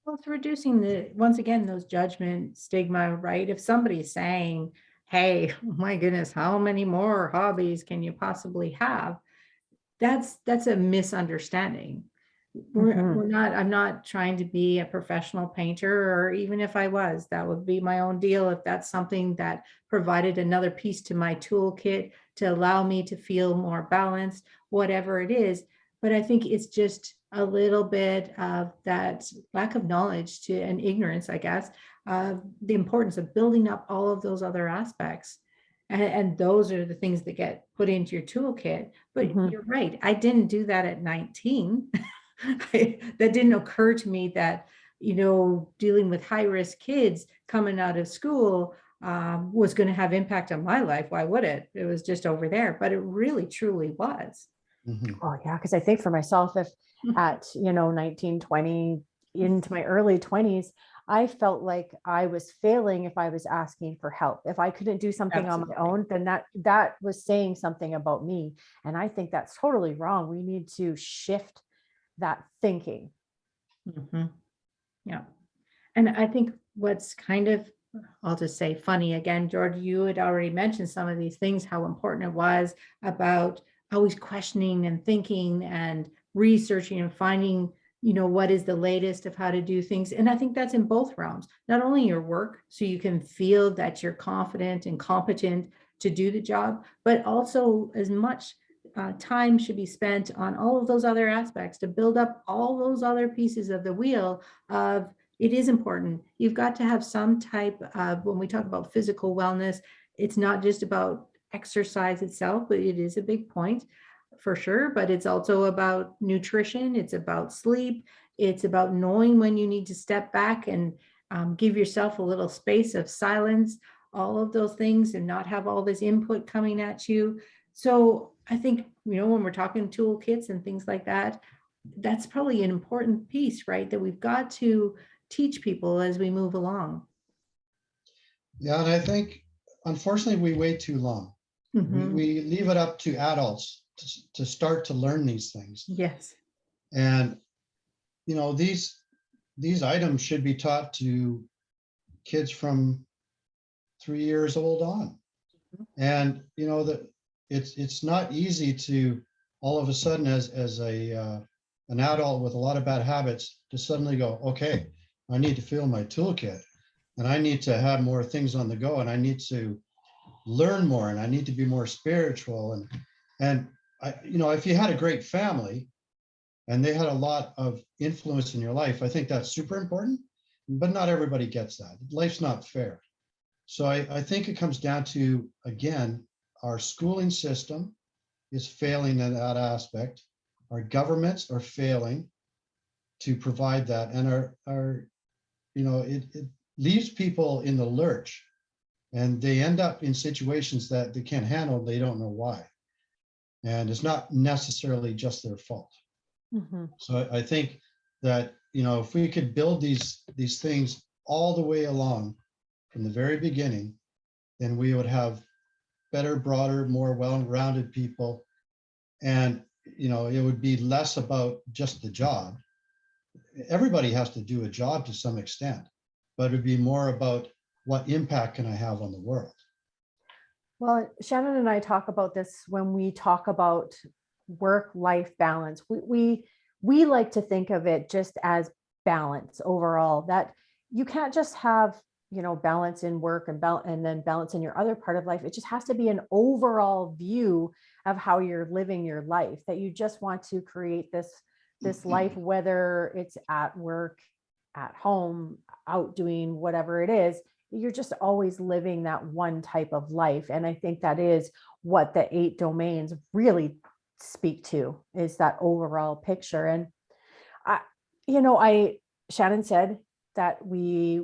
Well, it's reducing once again, those judgment, stigma, right? If somebody's saying, hey, my goodness, how many more hobbies can you possibly have? That's a misunderstanding. I'm not trying to be a professional painter, or even if I was, that would be my own deal. If that's something that provided another piece to my toolkit to allow me to feel more balanced, whatever it is. But I think it's just a little bit of that lack of knowledge and ignorance, I guess, of the importance of building up all of those other aspects. And those are the things that get put into your toolkit. But you're right, I didn't do that at 19. that didn't occur to me that, dealing with high-risk kids coming out of school was going to have impact on my life. Why would it? It was just over there, but it really, truly was. Mhm. Oh yeah, because I think for myself, if at 19, 20, into my early 20s, I felt like I was failing if I was asking for help. If I couldn't do something on my Absolutely. own, then that was saying something about me. And I think that's totally wrong. We need to shift that thinking. Mhm. Yeah. And I think what's kind of, I'll just say funny again, George, you had already mentioned some of these things, how important it was about always questioning and thinking and researching and finding, what is the latest of how to do things. And I think that's in both realms, not only your work, so you can feel that you're confident and competent to do the job, but also as much time should be spent on all of those other aspects to build up all those other pieces of the wheel of, it is important. You've got to have some type of, when we talk about physical wellness, it's not just about exercise itself, but it is a big point for sure. But it's also about nutrition. It's about sleep. It's about knowing when you need to step back and give yourself a little space of silence, all of those things, and not have all this input coming at you. So I think, when we're talking toolkits and things like that, that's probably an important piece, right? That we've got to teach people as we move along. Yeah, and I think unfortunately we wait too long. Mhm. We leave it up to adults to start to learn these things. Yes. And these items should be taught to kids from 3 years old on. And that it's not easy to all of a sudden as an adult with a lot of bad habits to suddenly go, okay, I need to fill my toolkit and I need to have more things on the go and I need to learn more and I need to be more spiritual. And if you had a great family and they had a lot of influence in your life, I think that's super important, but not everybody gets that. Life's not fair. So I think it comes down to, again, our schooling system is failing in that aspect. Our governments are failing to provide that. And it leaves people in the lurch and they end up in situations that they can't handle. They don't know why. And it's not necessarily just their fault. Mm-hmm. So I think that, if we could build these things all the way along from the very beginning, then we would have better, broader, more well-rounded people. And, it would be less about just the job. Everybody has to do a job to some extent, but it'd be more about what impact can I have on the world? Well, Shannon and I talk about this when we talk about work-life balance. We like to think of it just as balance overall, that you can't just have, balance in work and then balance in your other part of life. It just has to be an overall view of how you're living your life, that you just want to create this life, whether it's at work, at home, out doing whatever it is. You're just always living that one type of life. And I think that is what the 8 domains really speak to, is that overall picture. And Shannon said that we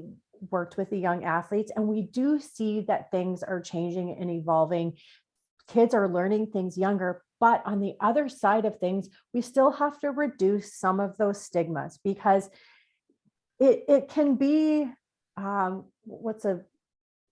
worked with the young athletes, and we do see that things are changing and evolving. Kids are learning things younger, but on the other side of things, we still have to reduce some of those stigmas, because it can be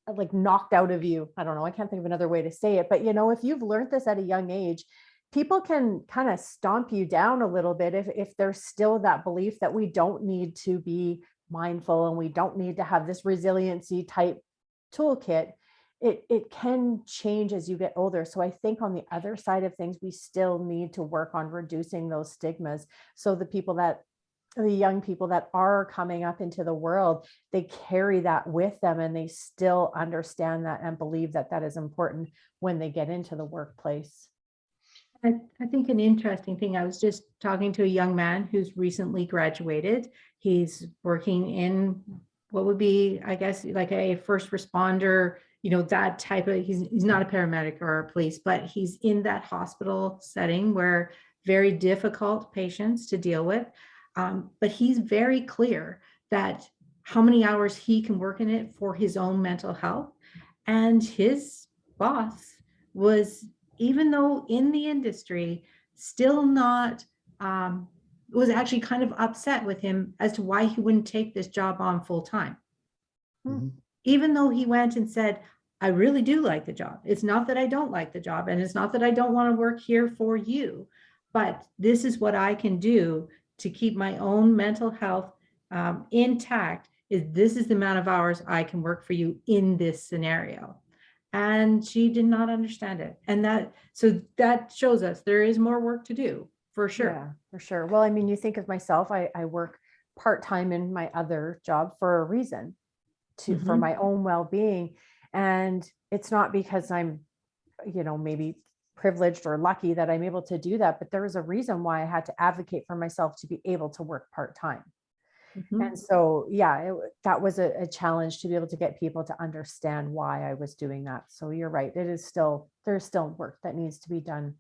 like knocked out of you. I don't know. I can't think of another way to say it, but if you've learned this at a young age, people can kind of stomp you down a little bit if there's still that belief that we don't need to be mindful and we don't need to have this resiliency type toolkit. It can change as you get older. So I think on the other side of things, we still need to work on reducing those stigmas. So the young people that are coming up into the world, they carry that with them and they still understand that and believe that that is important when they get into the workplace. I think an interesting thing, I was just talking to a young man who's recently graduated. He's working in what would be, I guess, like a first responder, that type of, he's not a paramedic or a police, but he's in that hospital setting where very difficult patients to deal with. But he's very clear that how many hours he can work in it for his own mental health. And his boss was, even though in the industry, still not, was actually kind of upset with him as to why he wouldn't take this job on full time. Mhm. Even though he went and said, I really do like the job. It's not that I don't like the job, and it's not that I don't want to work here for you, but this is what I can do to keep my own mental health intact. This is the amount of hours I can work for you in this scenario. And she did not understand it. And so that shows us there is more work to do, for sure. Yeah, for sure. Well, I mean, you think of myself, I work part-time in my other job for a reason, for Mhm. my own well-being. And it's not because I'm, maybe privileged or lucky that I'm able to do that, but there was a reason why I had to advocate for myself to be able to work part-time. Mhm. And so, yeah, that was a challenge to be able to get people to understand why I was doing that. So you're right. There's still work that needs to be done.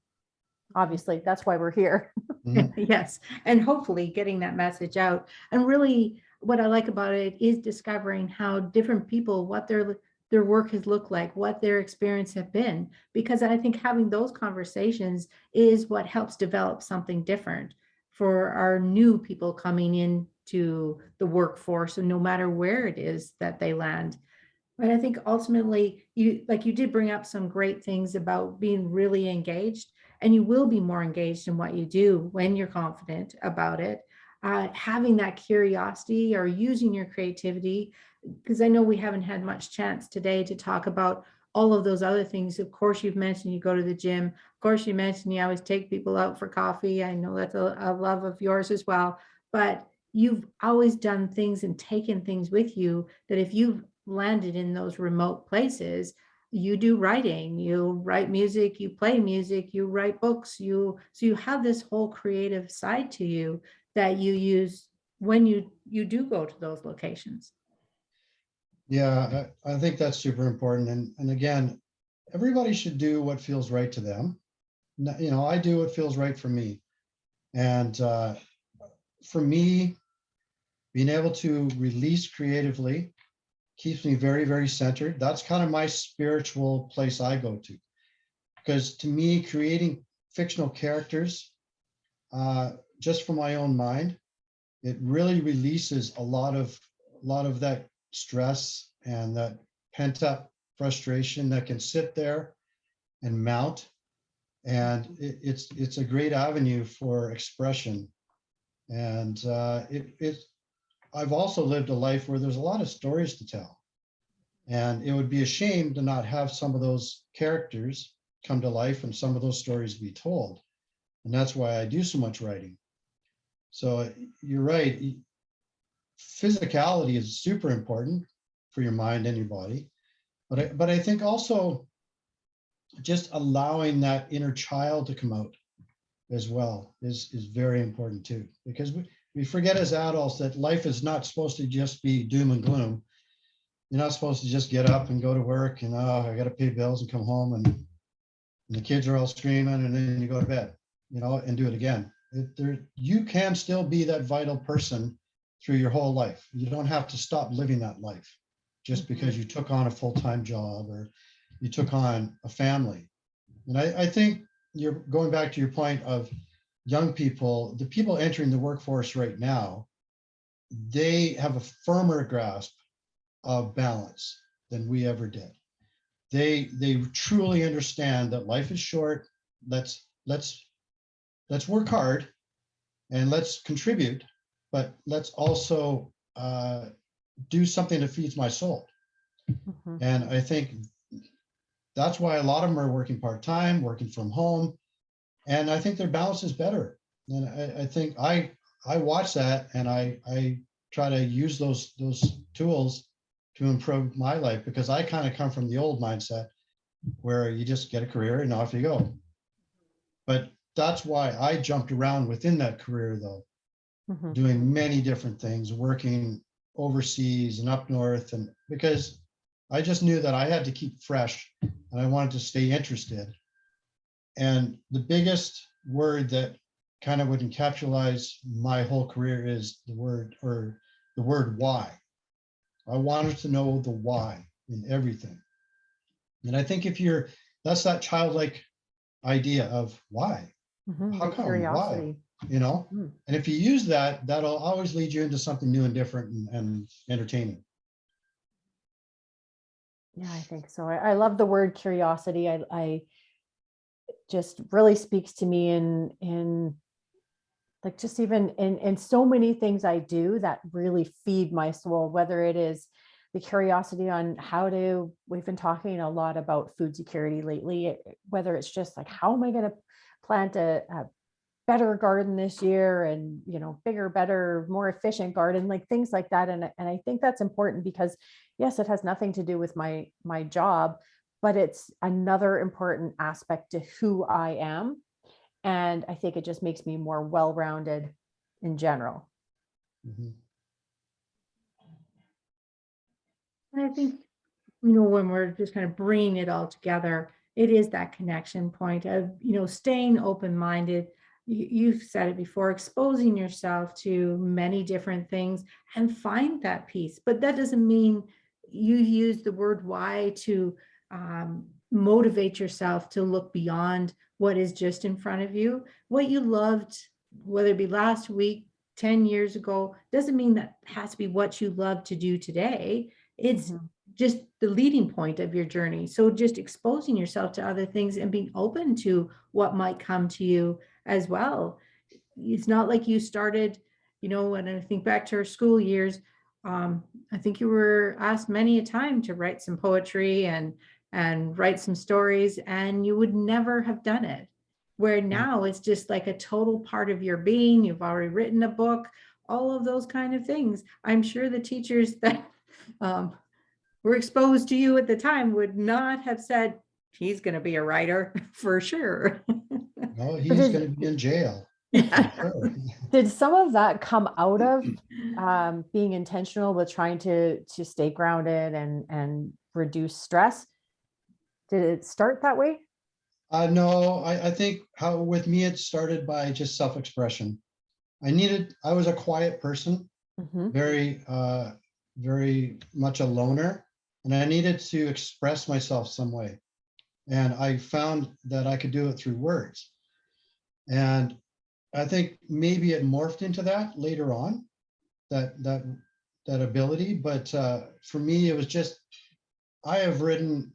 Obviously, that's why we're here. Mhm. Yes, and hopefully getting that message out. And really, what I like about it is discovering how different people, what their work has looked like, what their experience have been. Because I think having those conversations is what helps develop something different for our new people coming into the workforce, and no matter where it is that they land. But I think ultimately, you did bring up some great things about being really engaged, and you will be more engaged in what you do when you're confident about it. Having that curiosity or using your creativity, because I know we haven't had much chance today to talk about all of those other things. Of course, you've mentioned you go to the gym. Of course, you mentioned you always take people out for coffee. I know that's a love of yours as well. But you've always done things and taken things with you that if you've landed in those remote places, you do writing, you write music, you play music, you write books, so you have this whole creative side to you that you use when you do go to those locations. Yeah, I think that's super important. And again, everybody should do what feels right to them. I do what feels right for me. And for me, being able to release creatively keeps me very, very centered. That's kind of my spiritual place I go to. Because to me, creating fictional characters just from my own mind, it really releases a lot of that stress and that pent up frustration that can sit there and mount. And it's a great avenue for expression. And I've also lived a life where there's a lot of stories to tell. And it would be a shame to not have some of those characters come to life and some of those stories be told. And that's why I do so much writing. So you're right. Physicality is super important for your mind and your body. But I think also just allowing that inner child to come out as well is very important too. Because we forget as adults that life is not supposed to just be doom and gloom. You're not supposed to just get up and go to work and I got to pay bills and come home and the kids are all screaming and then you go to bed, and do it again. You can still be that vital person through your whole life. You don't have to stop living that life just because you took on a full-time job or you took on a family. And I think you're going back to your point of young people, the people entering the workforce right now, they have a firmer grasp of balance than we ever did. They truly understand that life is short. Let's work hard and let's contribute, but let's also do something that feeds my soul. Mhm. And I think that's why a lot of them are working part-time, working from home. And I think their balance is better. And I think I watch that and I try to use those tools to improve my life, because I kind of come from the old mindset where you just get a career and off you go. But that's why I jumped around within that career though, Mhm. doing many different things, working overseas and up north, and because I just knew that I had to keep fresh and I wanted to stay interested. And the biggest word that kind of would encapsulate my whole career is the word why. I wanted to know the why in everything. And I think that's that childlike idea of why. How The come? curiosity. Why? You know? Mm. And if you use that, that'll always lead you into something new and different and entertaining. Yeah, I think so. I love the word curiosity. I just really speaks to me in like just even in so many things I do that really feed my soul, whether it is the curiosity on we've been talking a lot about food security lately, whether it's just like, how am I going to plant a better garden this year and, bigger, better, more efficient garden, like things like that. And I think that's important because yes, it has nothing to do with my job, but it's another important aspect to who I am. And I think it just makes me more well-rounded in general. Mhm. And I think, when we're just kind of bringing it all together, it is that connection point of, staying open-minded. You've said it before, exposing yourself to many different things and find that peace. But that doesn't mean you use the word why to motivate yourself to look beyond what is just in front of you. What you loved, whether it be last week, 10 years ago, doesn't mean that has to be what you love to do today. It's just the leading point of your journey. So just exposing yourself to other things and being open to what might come to you as well. It's not like you started, when I think back to our school years, I think you were asked many a time to write some poetry and write some stories, and you would never have done it. Where now it's just like a total part of your being. You've already written a book, all of those kind of things. I'm sure the teachers that were exposed to you at the time would not have said, he's going to be a writer for sure. No, he's going to be in jail. For sure. Did some of that come out of being intentional with trying to stay grounded and reduce stress? Did it start that way? No, I think with me, it started by just self-expression. I was a quiet person, very, very much a loner, and I needed to express myself some way. And I found that I could do it through words. And I think maybe it morphed into that later on, that ability. But for me, it was just, I have written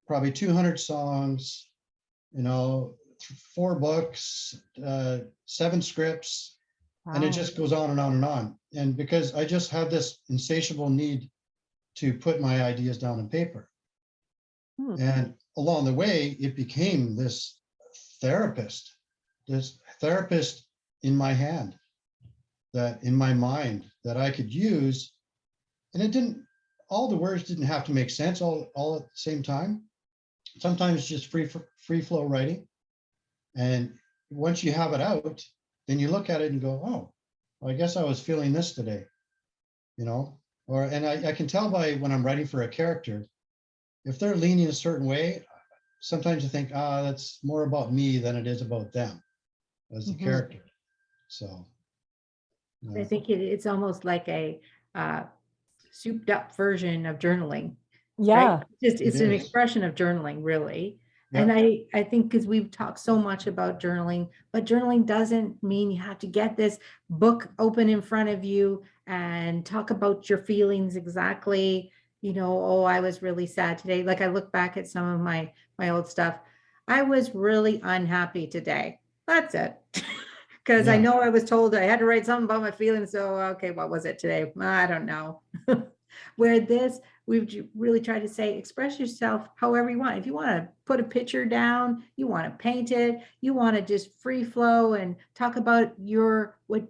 probably 200 songs, 4 books, 7 scripts, and it just goes on and on and on. And because I just had this insatiable need to put my ideas down on paper. And along the way, it became this therapist in my hand, that in my mind, that I could use. And all the words didn't have to make sense all at the same time. Sometimes just free flow writing. And once you have it out, then you look at it and go, oh, well, I guess I was feeling this today, and I can tell by when I'm writing for a character, if they're leaning a certain way, sometimes I think, that's more about me than it is about them as a character. So I think it's almost like a souped up version of journaling. Yeah. Right? It's an expression of journaling, really. Yeah. And I think because we've talked so much about journaling, but journaling doesn't mean you have to get this book open in front of you and talk about your feelings exactly. Oh, I was really sad today. Like I look back at some of my old stuff. I was really unhappy today. That's it. Because I know I was told I had to write something about my feelings. So, okay, what was it today? I don't know. Where we've really tried to say, express yourself however you want. If you want to put a picture down, you want to paint it, you want to just free flow and talk about what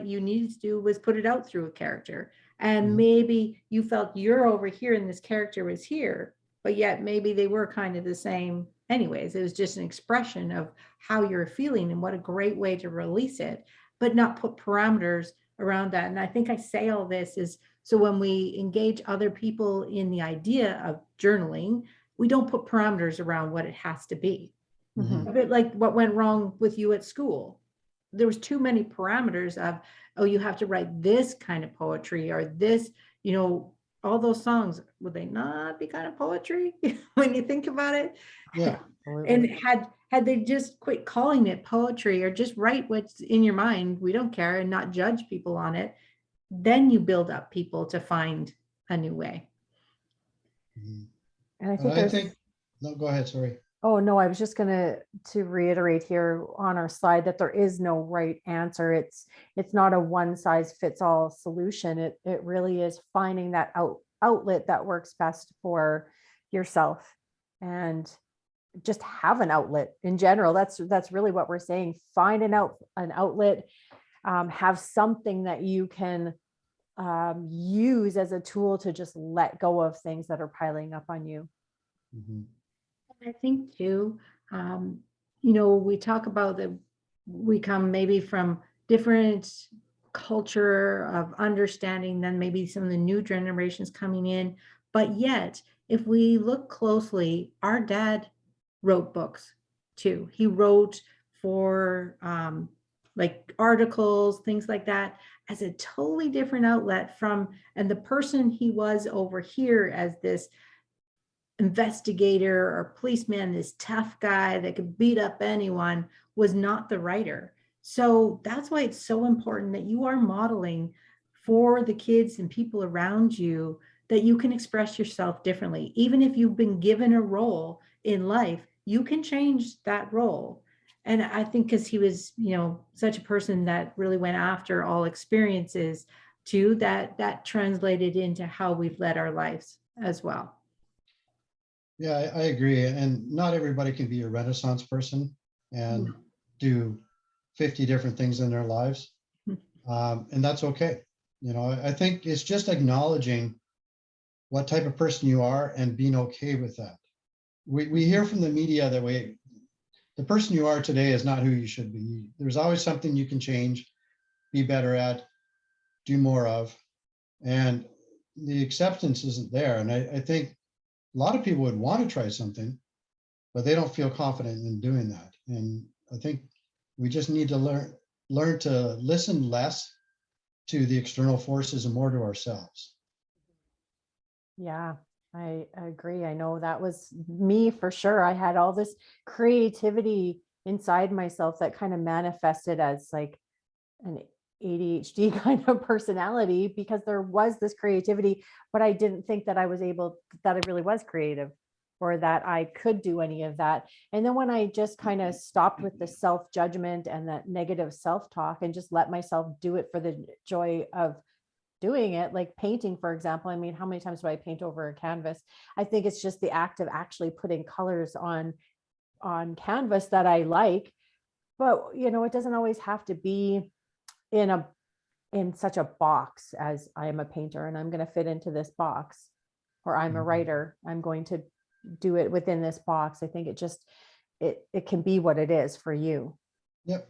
you needed to do was put it out through a character. And maybe you felt you're over here and this character was here, but yet maybe they were kind of the same anyways. It was just an expression of how you're feeling, and what a great way to release it, but not put parameters around that. And I think I say all this is so when we engage other people in the idea of journaling, we don't put parameters around what it has to be. A bit like what went wrong with you at school. there was too many parameters of, oh, you have to write this kind of poetry or this, all those songs, would they not be kind of poetry when you think about it? Yeah. And Absolutely. had they just quit calling it poetry or just write what's in your mind, we don't care, and not judge people on it, then you build up people to find a new way. Mhm. And I And think I there's, think, no, go ahead, sorry. oh no, I was just gonna to reiterate here on our slide that there is no right answer. It's not a one size fits all solution. It really is finding that outlet that works best for yourself, and just have an outlet in general. That's really what we're saying. Find an outlet, have something that you can use as a tool to just let go of things that are piling up on you. Mhm. I think too, um, we talk about that we come maybe from different culture of understanding than maybe some of the new generations coming in. But yet, if we look closely, our dad wrote books too. He wrote for like articles, things like that, as a totally different outlet from, and the person he was over here as this investigator or policeman, this tough guy that could beat up anyone, was not the writer. So that's why it's so important that you are modeling for the kids and people around you that you can express yourself differently. Even if you've been given a role in life, you can change that role. And I think because he was, such a person that really went after all experiences too, that translated into how we've led our lives as well. Yeah, I agree. And not everybody can be a Renaissance person and do 50 different things in their lives. And that's okay. I think it's just acknowledging what type of person you are and being okay with that. We hear from the media that the person you are today is not who you should be. There's always something you can change, be better at, do more of. And the acceptance isn't there. And I think a lot of people would want to try something, but they don't feel confident in doing that. And I think we just need to learn to listen less to the external forces and more to ourselves. Yeah, I agree. I know that was me for sure. I had all this creativity inside myself that kind of manifested as like an ADHD kind of personality, because there was this creativity, but I didn't think that that I really was creative, or that I could do any of that. And then when I just kind of stopped with the self-judgment and that negative self-talk and just let myself do it for the joy of doing it, like painting, for example. I mean, how many times do I paint over a canvas? I think it's just the act of actually putting colors on canvas that I like. But it doesn't always have to be in such a box as I am a painter and I'm going to fit into this box, or I'm a writer, I'm going to do it within this box. I think it can be what it is for you. Yep.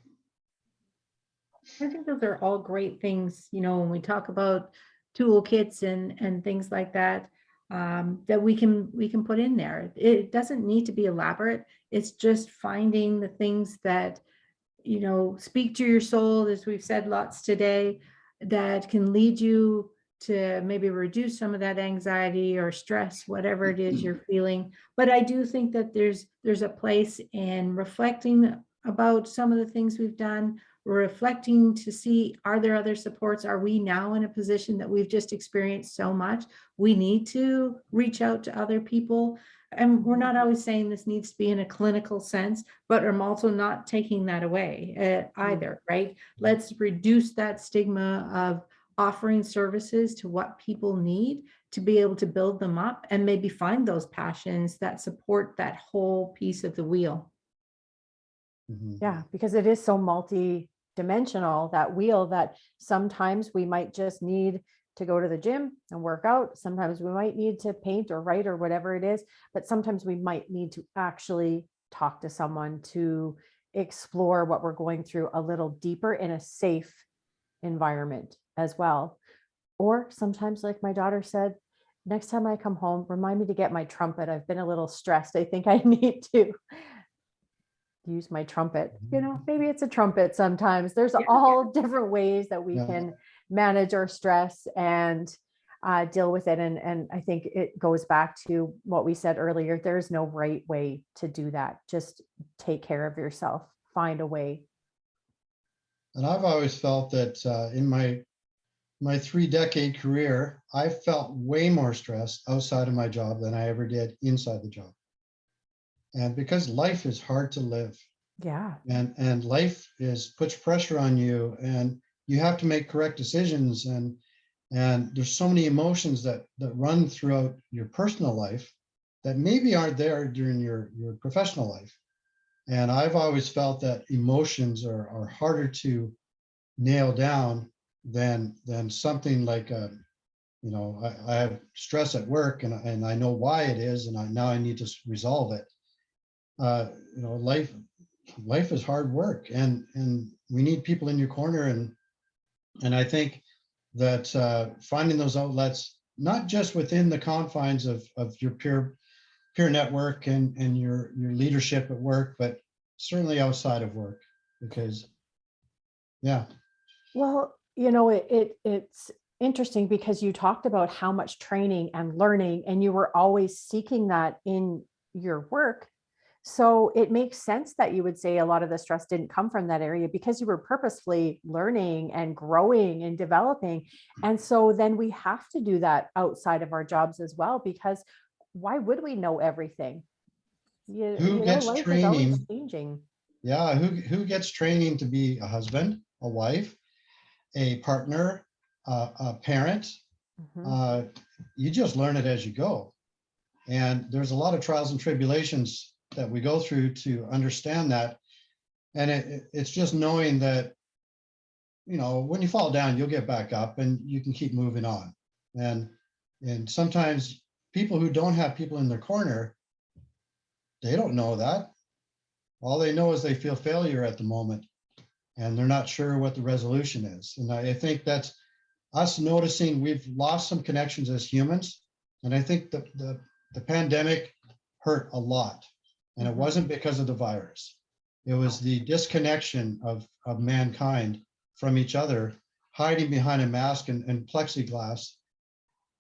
I think those are all great things, when we talk about toolkits and things like that, that we can put in there. It doesn't need to be elaborate. It's just finding the things that, speak to your soul, as we've said lots today, that can lead you to maybe reduce some of that anxiety or stress, whatever it is you're feeling. But I do think that there's a place in reflecting about some of the things we've done. We're reflecting to see, are there other supports? Are we now in a position that we've just experienced so much? We need to reach out to other people. And we're not always saying this needs to be in a clinical sense, but I'm also not taking that away either, right? Let's reduce that stigma of offering services to what people need to be able to build them up and maybe find those passions that support that whole piece of the wheel. Mhm. Yeah, because it is so multi-dimensional, that wheel, that sometimes we might just need to go to the gym and work out. Sometimes we might need to paint or write or whatever it is, but sometimes we might need to actually talk to someone to explore what we're going through a little deeper in a safe environment as well. Or sometimes, like my daughter said, next time I come home, remind me to get my trumpet. I've been a little stressed. I think I need to. use my trumpet, maybe it's a trumpet sometimes. There's Yeah. all different ways that we Yeah. can manage our stress and deal with it. And I think it goes back to what we said earlier. There's no right way to do that. Just take care of yourself, find a way. And I've always felt that in my 3-decade career, I felt way more stressed outside of my job than I ever did inside the job. And because life is hard to live, Yeah. and life puts pressure on you, and you have to make correct decisions, and there's so many emotions that run throughout your personal life that maybe aren't there during your professional life. And I've always felt that emotions are harder to nail down than something like I have stress at work, and I know why it is, and now I need to resolve it. Life is hard work, and we need people in your corner, and I think that finding those outlets, not just within the confines of your peer network and your leadership at work, but certainly outside of work, because yeah. Well, it's interesting because you talked about how much training and learning, and you were always seeking that in your work. So it makes sense that you would say a lot of the stress didn't come from that area because you were purposefully learning and growing and developing. And so then we have to do that outside of our jobs as well, because why would we know everything? Who gets Life is always training? changing. Yeah, who gets training to be a husband, a wife, a partner, a parent? Mhm. You just learn it as you go. And there's a lot of trials and tribulations that we go through to understand that. And it's just knowing that, when you fall down, you'll get back up and you can keep moving on. And sometimes people who don't have people in their corner, they don't know that. All they know is they feel failure at the moment, and they're not sure what the resolution is. And I think that's us noticing we've lost some connections as humans. And I think the pandemic hurt a lot. And it Mhm. wasn't because of the virus. It was the disconnection of mankind from each other, hiding behind a mask and plexiglass.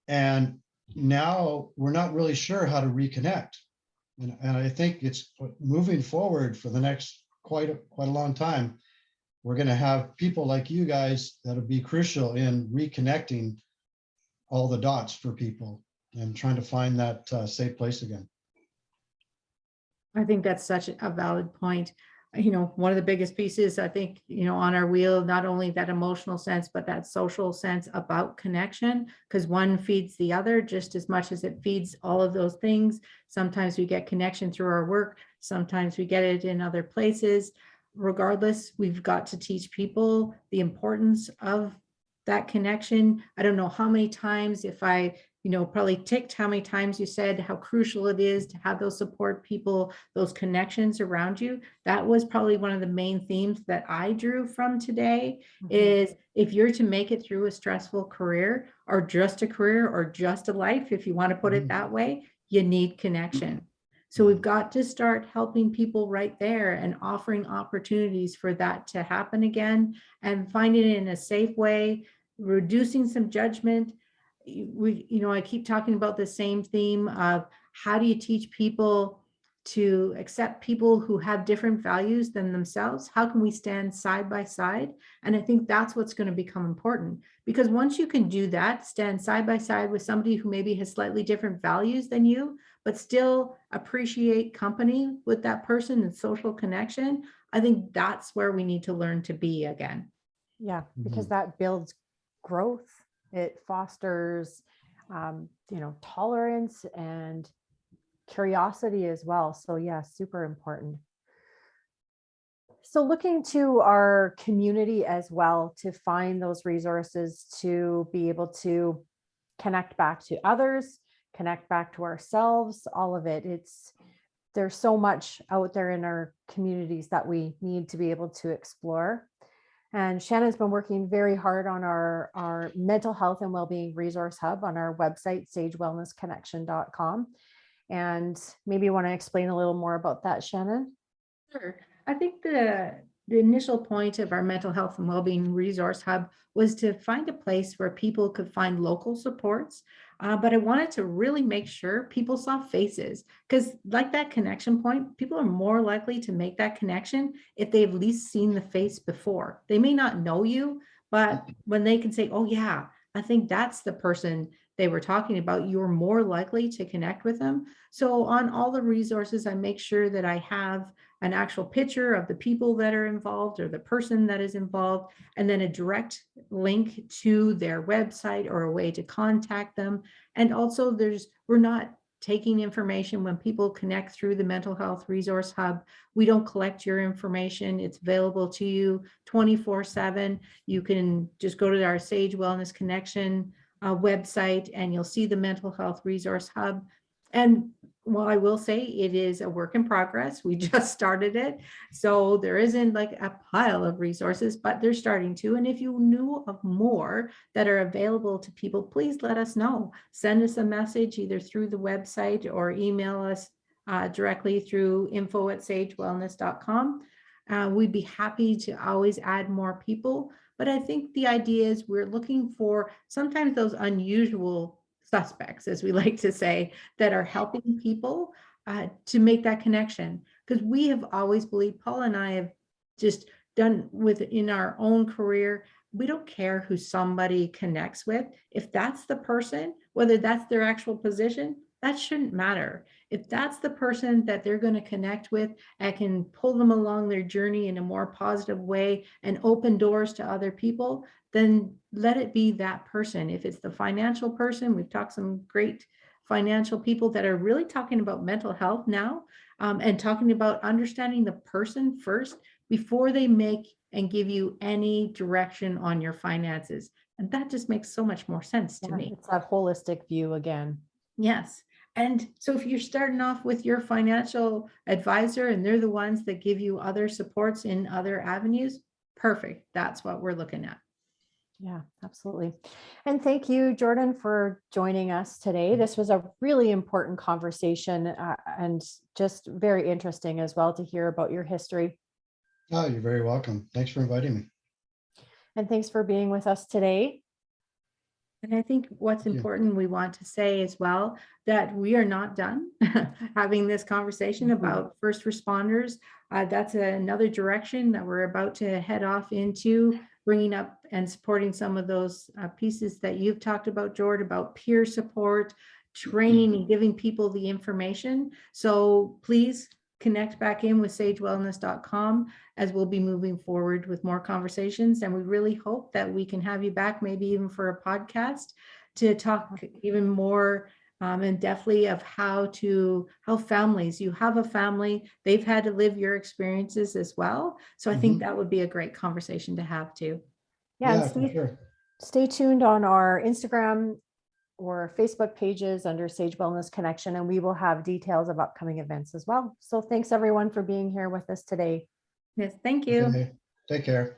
And now we're not really sure how to reconnect. And I think it's moving forward for the next quite a long time. We're going to have people like you guys that'll be crucial in reconnecting all the dots for people and trying to find that safe place again. I think that's such a valid point. One of the biggest pieces, I think, on our wheel, not only that emotional sense, but that social sense about connection, because one feeds the other just as much as it feeds all of those things. Sometimes we get connection through our work. Sometimes we get it in other places. Regardless, we've got to teach people the importance of that connection. I don't know how many times, if I probably ticked how many times you said how crucial it is to have those support people, those connections around you. That was probably one of the main themes that I drew from today. Mhm. Is if you're to make it through a stressful career, or just a career, or just a life, if you want to put it that way, you need connection. So we've got to start helping people right there and offering opportunities for that to happen again, and finding it in a safe way, reducing some judgment. I keep talking about the same theme of how do you teach people to accept people who have different values than themselves? How can we stand side by side? And I think that's what's going to become important, because once you can do that, stand side by side with somebody who maybe has slightly different values than you, but still appreciate company with that person and social connection, I think that's where we need to learn to be again. Yeah, because Mhm. that builds growth. It fosters, tolerance and curiosity as well. So yeah, super important. So looking to our community as well to find those resources to be able to connect back to others, connect back to ourselves, all of it. There's so much out there in our communities that we need to be able to explore. And Shannon's been working very hard on our mental health and wellbeing resource hub on our website, sagewellnessconnection.com. And maybe you want to explain a little more about that, Shannon? Sure. I think the initial point of our mental health and wellbeing resource hub was to find a place where people could find local supports. But I wanted to really make sure people saw faces, because like that connection point, people are more likely to make that connection if they've at least seen the face before. They may not know you, but when they can say, oh yeah, I think that's the person they were talking about, you're more likely to connect with them. So on all the resources, I make sure that I have an actual picture of the people that are involved or the person that is involved, and then a direct link to their website or a way to contact them. And also we're not taking information when people connect through the mental health resource hub. We don't collect your information. It's available to you 24/7. You can just go to our Sage Wellness Connection website and you'll see the mental health resource hub. And well, I will say it is a work in progress. We just started it. So there isn't like a pile of resources, but they're starting to. And if you knew of more that are available to people, please let us know. Send us a message either through the website or email us directly through info@sagewellness.com. We'd be happy to always add more people. But I think the idea is we're looking for sometimes those unusual suspects, as we like to say, that are helping people to make that connection. Because we have always believed, Paul and I have just done within our own career, we don't care who somebody connects with. If that's the person, whether that's their actual position, that shouldn't matter. If that's the person that they're going to connect with and can pull them along their journey in a more positive way and open doors to other people, then let it be that person. If it's the financial person, we've talked some great financial people that are really talking about mental health now, and talking about understanding the person first before they make and give you any direction on your finances. And that just makes so much more sense to me. It's that holistic view again. Yes. And so if you're starting off with your financial advisor and they're the ones that give you other supports in other avenues, perfect. That's what we're looking at. Yeah, absolutely. And thank you, Jordan, for joining us today. This was a really important conversation and just very interesting as well to hear about your history. Oh, you're very welcome. Thanks for inviting me. And thanks for being with us today. And I think what's important, we want to say as well, that we are not done having this conversation about first responders. That's another direction that we're about to head off into, bringing up and supporting some of those pieces that you've talked about, George, about peer support, training, and giving people the information. So please connect back in with sagewellness.com as we'll be moving forward with more conversations. And we really hope that we can have you back, maybe even for a podcast, to talk even more and definitely of how families, you have a family, they've had to live your experiences as well. So I think that would be a great conversation to have too. Yeah, for sure. Stay tuned on our Instagram or Facebook pages under Sage Wellness Connection, and we will have details of upcoming events as well. So thanks everyone for being here with us today. Yes, thank you. Okay. Take care.